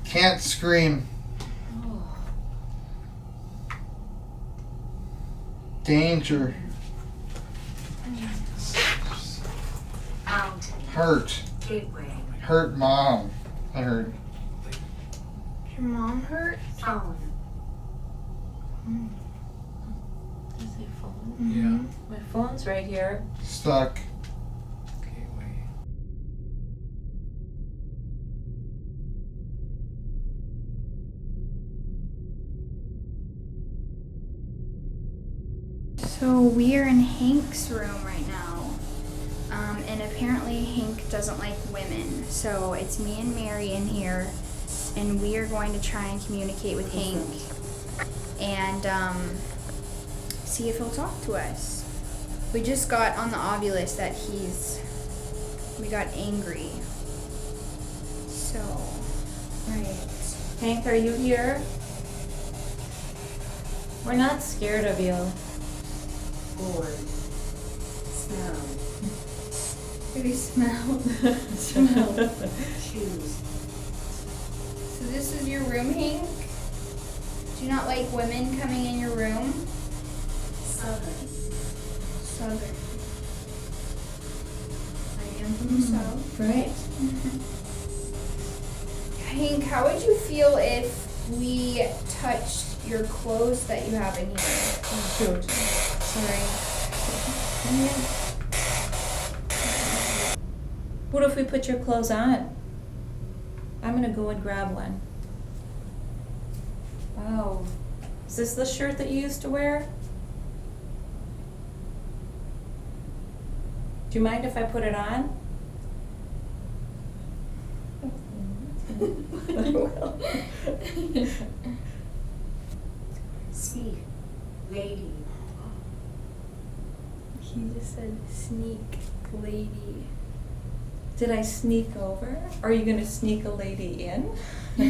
Can't scream. Danger. Mountain. Hurt. Gateway. Hurt mom. I heard. Your mom hurt? Phone. Is it phone? Yeah. My phone's right here. Stuck. Gateway. So we are in Hank's room right now. And apparently Hank doesn't like women. So it's me and Mary in here. And we are going to try and communicate with Hank. And see if he'll talk to us. We just got on the Ovilus that we got angry. So, Right. Hank, are you here? We're not scared of you. Board. Smell. we smell. Choose. So this is your room, Hank? Do you not like women coming in your room? Southern. Southern. I am from the South. Right? Hank, how would you feel if we touched your clothes that you have in here? Oh, shoot. Sorry. What if we put your clothes on? I'm gonna go and grab one. Wow. Is this the shirt that you used to wear? Do you mind if I put it on? I will. Speak. Lady. He just said sneak lady. Did I sneak over? Are you gonna sneak a lady in? Do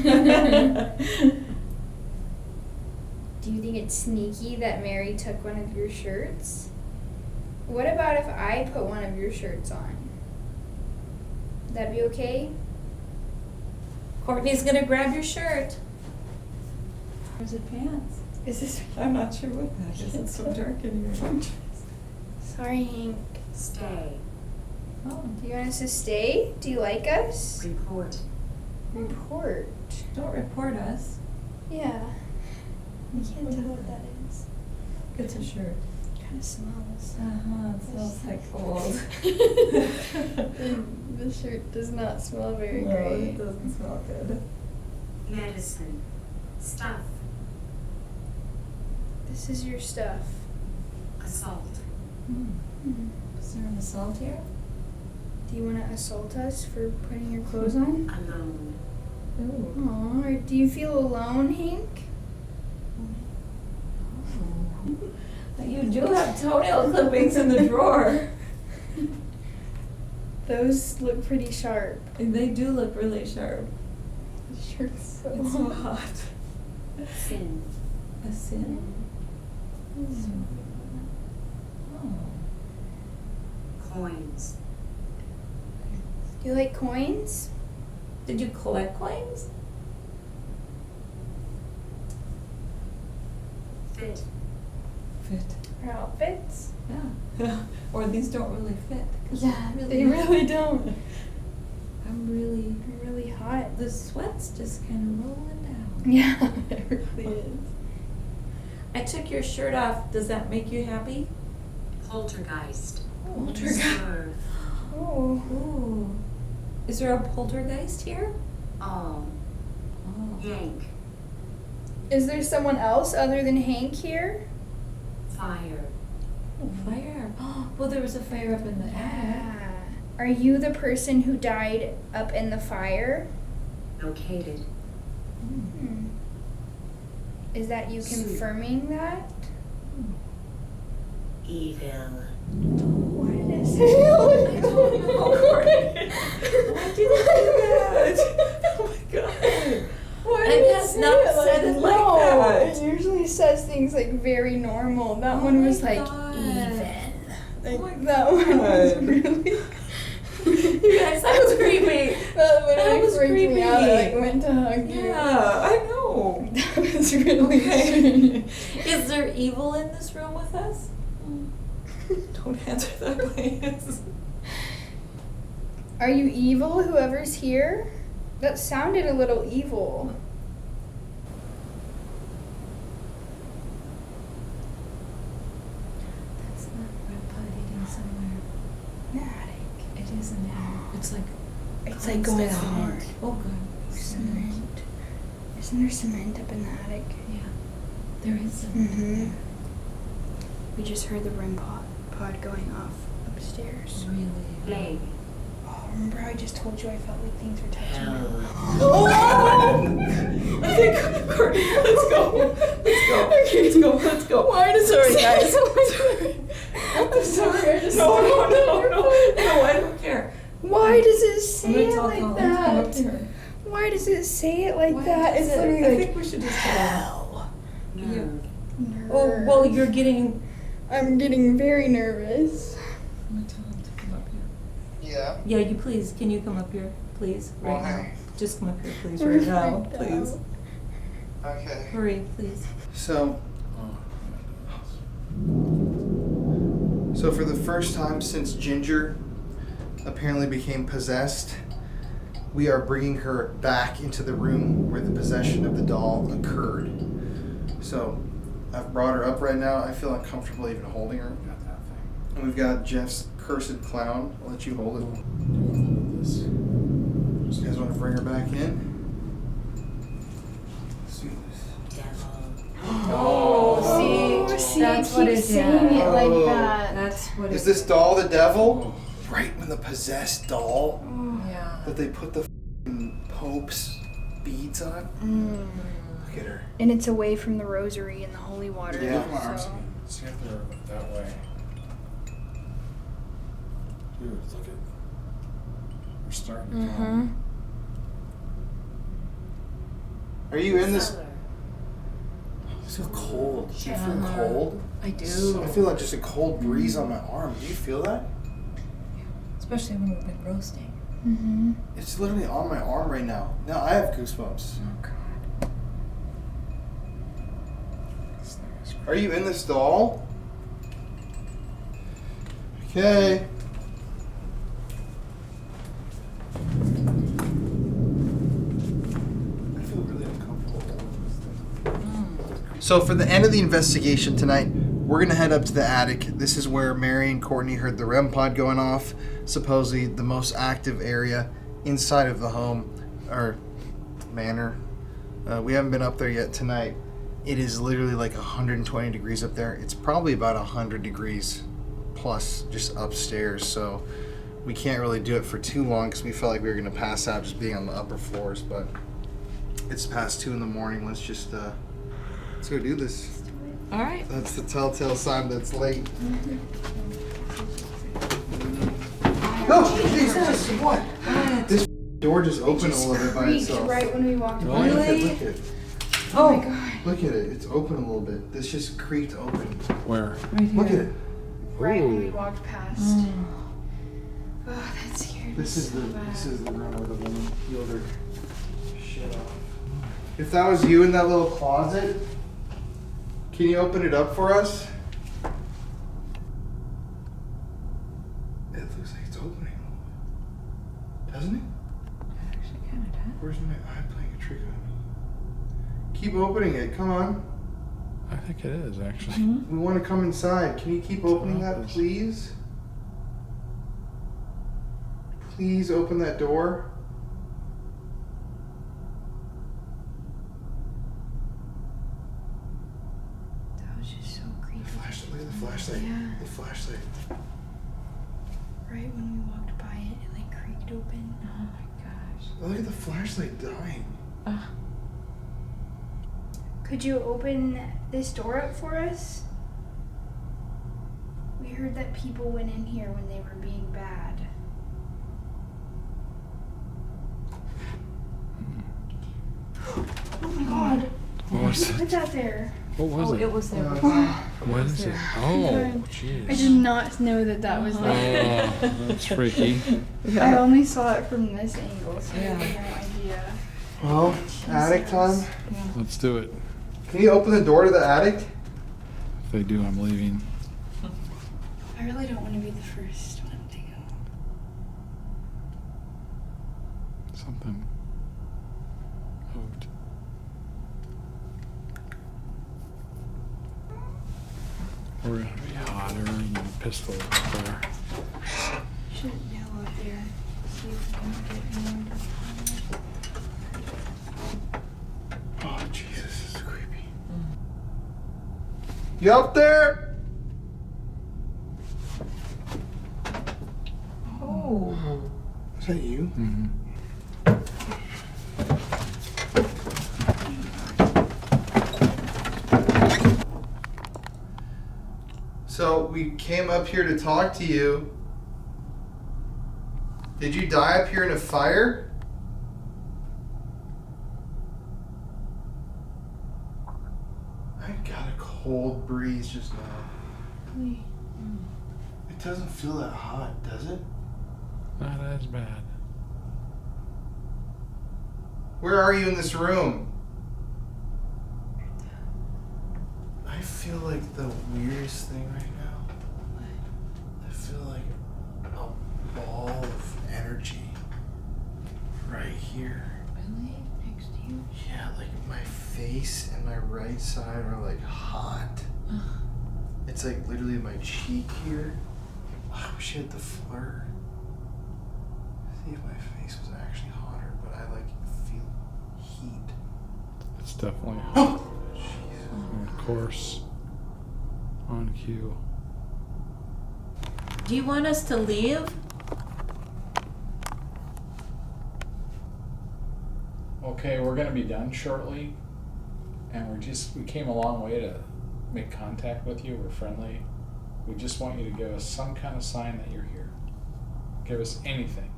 you think it's sneaky that Mary took one of your shirts? What about if I put one of your shirts on? Would that be okay? Courtney's gonna grab your shirt. Where's the pants? Is this... I'm not sure what that is. It's so dark in here. Sorry, Hank. Stay. Oh, Do you want us to stay? Do you like us? Report. Report. don't report us. Yeah. I can't tell what that is. It's a shirt. Kind of smells. Uh-huh, it smells like old. The shirt does not smell very No, great. it doesn't smell good. Medicine. Stuff. This is your stuff. Assault. Is there an assault here? Do you want to assault us for putting your clothes on? Alone. Ooh. Aw, or do you feel alone, Hank? You do have toenail clippings in the drawer. Those look pretty sharp. And they do look really sharp. The shirt's so It's so hot. Sin. A sin? Oh. Coins. Do you like coins? Did you collect coins? Fit. Fit. Or outfits? Yeah. Or these don't really fit. 'cause Yeah, they're they really don't. I'm really. They're really hot. The sweat's just kind of rolling down. Yeah, it really is. I took your shirt off. Does that make you happy? Poltergeist. Poltergeist. Swerve. Oh. Ooh. Is there a poltergeist here? All. Oh. Yank. Is there someone else other than Hank here? Fire. Oh, fire. Well, there was a fire up in the attic. Yeah. Are you the person who died up in the fire? Located. Hmm. Is that you Soup. confirming that? Evil. Why did it I don't know, Courtney. Why do you think everything's like very normal. That one was like God. even. Like my that one was God. really. You guys, that was creepy. That That was freaked me out. I creepy. like went to hug you. Yeah, I know. That was really Okay. Is there evil in this room with us? Don't answer that, please. Are you evil, whoever's here? That sounded a little evil. That's not Grandpa eating somewhere. The attic. It is in there. It's like It's like going hard. Oh, God. Cement. Isn't there cement up in the attic? Yeah. There is something Mm-hmm. We just heard the REM pod going off upstairs. there. Really? Play. Oh, remember how I just told you I felt like things were touching me? Oh! I think, Courtney, let's go. Let's go. Okay. Let's go. Let's go. Why does Sorry, it guys. I'm sorry, I just No, I don't care. Why does it say I'm it gonna like tell Colin. that? Come up to her. Why does it say it like Why that? does It's it- literally I like think we should just tell her. hell. Nerd. Oh, well, you're getting... I'm getting very nervous. I'm gonna tell him to come up here. Yeah. Yeah, you please. Can you come up here, please? Right now. Why? Just come up here, please, We're right now. freaked Please. out. Okay. Hurry, please. So for the first time since Ginger apparently became possessed, we are bringing her back into the room where the possession of the doll occurred. So I've brought her up right now. I feel uncomfortable even holding her. And we've got Jeff's cursed clown. I'll let you hold it. You guys want to bring her back in? Let's do this. Devil. Oh, see, that's I what keep it saying it like Oh. that. That's what Is it this doll the devil? Right when the possessed doll Yeah. that they put the f***ing Pope's beads on? Look at her. And it's away from the rosary and the holy water. Yeah. Look at my arms So. again. See if they're that way. Dude, look at. We're starting to come. Are you in this? Cellar. I feel cold. Do you feel Yeah. cold? I do. I feel like just a cold breeze on my arm. Do you feel that? Especially when we've been roasting. Mm-hmm. It's literally on my arm right now. Now I have goosebumps. Oh, God. This thing is crazy. Are you in this doll? Okay. I feel really uncomfortable holding this thing. So for the end of the investigation tonight, we're gonna head up to the attic. This is where Mary and Courtney heard the REM pod going off. Supposedly the most active area inside of the home or manor. We haven't been up there yet tonight. It is literally like 120 degrees up there. It's probably about 100 degrees plus just upstairs. So we can't really do it for too long because we felt like we were gonna pass out just being on the upper floors. But it's past 2 in the morning. Let's just let's go do this. All right. That's the telltale sign that's late. Oh, Jesus! What? This door just opened a little bit by Creaked itself. right when we walked Look by. at it, look at it. Oh, my God. Look at it. It's open a little bit. This just creaked open. Where? right here. Look at it. Right when we walked past. Mm. Oh, that scared me This is so the bad. this is the room where the woman peeled her shit off. If that was you in that little closet, can you open it up for us? It looks like it's opening. Doesn't it? Actually, kind of does. Where's my eye playing a trick on me? Keep opening it. Come on. I think it is actually. We want to come inside. Can you keep opening that, please? Please open that door. That was just so creepy. The flashlight. Look at the flashlight. Yeah. The flashlight. Right when we walked by it, it like creaked open. Oh, my gosh. Oh, look at the flashlight dying. Could you open this door up for us? We heard that people went in here when they were being bad. Oh my God. What was it? What's out there? What was it? It was there. What is it? Oh, jeez. I did not know that that was there. Oh, that's freaky. I only saw it from this angle, so I have no idea. Well, attic time. Let's do it. Can you open the door to the attic? If they do, I'm leaving. I really don't want to be the first one to go. Something moved. We're gonna be hotter than pistol up there. Should yell up there. See if we can get more. Oh, Jesus, this is creepy. You up there? Oh. Is that you? Mm-hmm. So we came up here to talk to you. Did you die up here in a fire? I got a cold breeze just now. It doesn't feel that hot, does it? Not as bad. Where are you in this room? I feel like the weirdest thing right now. I feel like a ball of energy right here. Really? Next to you? Yeah, like my face and my right side are like hot. It's like literally my cheek here. I wish I had the flare. See if my face was actually hotter, but I like feel heat. It's definitely Oh! of course on cue. Do you want us to leave? Okay, we're gonna be done shortly, and we came a long way to make contact with you. We're friendly. We just want you to give us some kind of sign that you're here. Give us anything.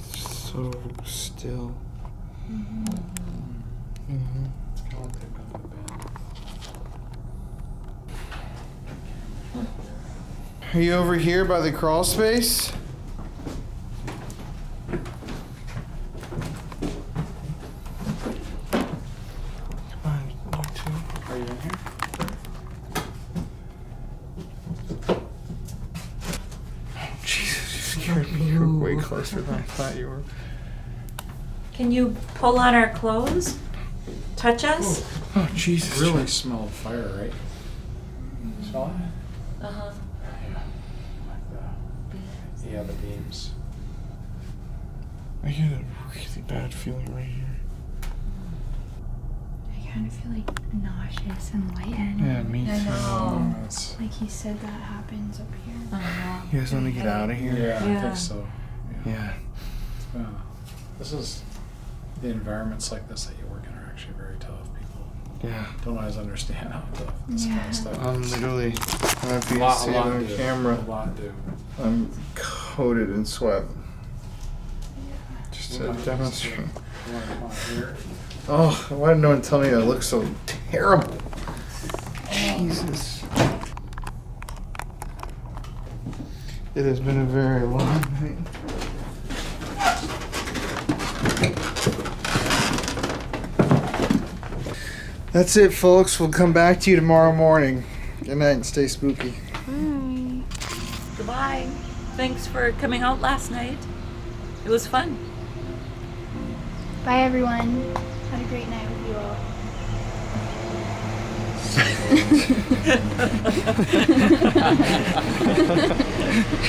So still. It's kind of like they've gone to bed. Are you over here by the crawl space? Come on, you two. Are you in here? Jesus, you scared me. You were way closer than I thought you were. Can you pull on our clothes? Touch us? Oh, Jesus. Really smell fire, right? Smell it? Uh-huh. Yeah, the beams. I get a really bad feeling right here. I kind of feel like nauseous and lightheaded. Yeah, me I too. know. It's, Like you said, that happens up here. Uh-huh. You guys want to get out of here? yeah, I Yeah. think so. Yeah. This is the environments like this that you work in are actually very tough. People Yeah. don't always understand how tough this kind Yeah. of stuff I'm is. literally, I don't know if you A can lot see it on do. camera. A lot do. I'm coated in sweat. Just to demonstrate. You want to come out here? Oh, why did no one tell me I look so terrible? Jesus. It has been a very long night. That's it, folks. We'll come back to you tomorrow morning. Good night and stay spooky. Goodbye. Thanks for coming out last night. It was fun. Bye, everyone. Had a great night with you all.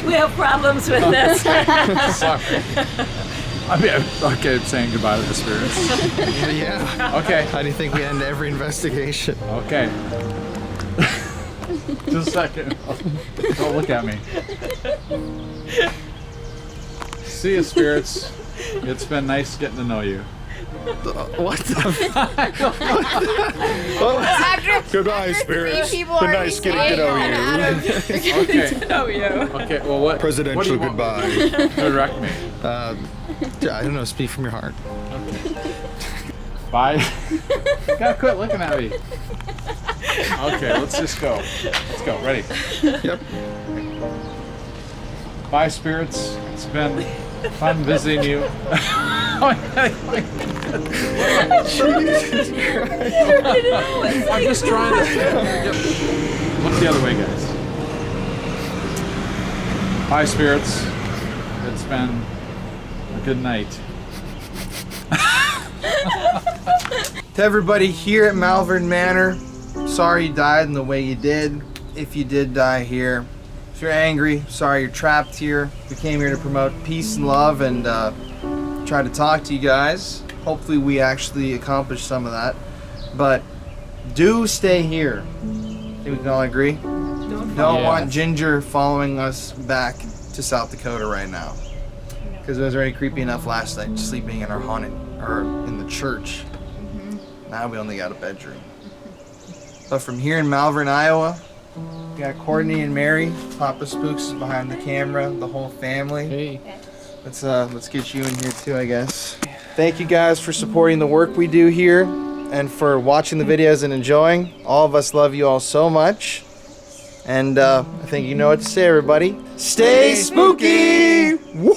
We have problems with this. Sorry. I mean, okay, saying goodbye to the spirits. Yeah. Okay. How do you think we end every investigation? Okay. Just a second. Don't look at me. See you, spirits. It's been nice getting to know you. What the? Goodbye, Three spirits. people Been already nice getting to know you. Okay. Oh, you. Okay. Well, what? Presidential what do you want goodbye. to direct me. I don't know. Speak from your heart. Bye. You gotta quit looking at me. Okay, let's just go. Let's go. Ready? Yep. Bye, spirits. It's been fun visiting you. I'm just trying to. Yep. Look the other way, guys. Bye, spirits. It's been a good night. To everybody here at Malvern Manor, sorry you died in the way you did. If you did die here, if you're angry, sorry you're trapped here. We came here to promote peace and love and try to talk to you guys. Hopefully we actually accomplish some of that. But do stay here. I think we can all agree. Don't want Ginger following us back to South Dakota right now. Because it was already creepy enough last night sleeping in our haunted, or in the church. Now we only got a bedroom. But from here in Malvern, Iowa, we got Courtney and Mary. Papa Spooks is behind the camera, the whole family. Hey. Let's get you in here too, I guess. Thank you guys for supporting the work we do here and for watching the videos and enjoying. All of us love you all so much. And I think you know what to say, everybody. Stay spooky! Woo!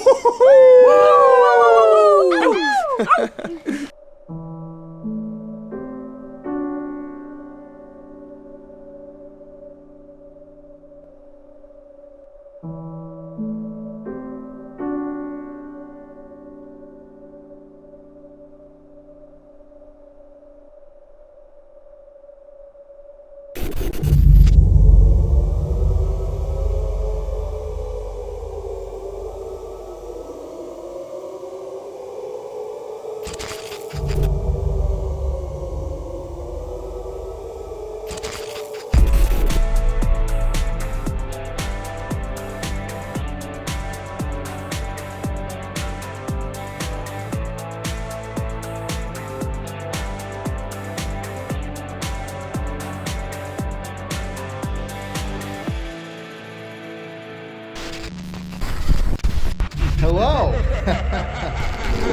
Hello.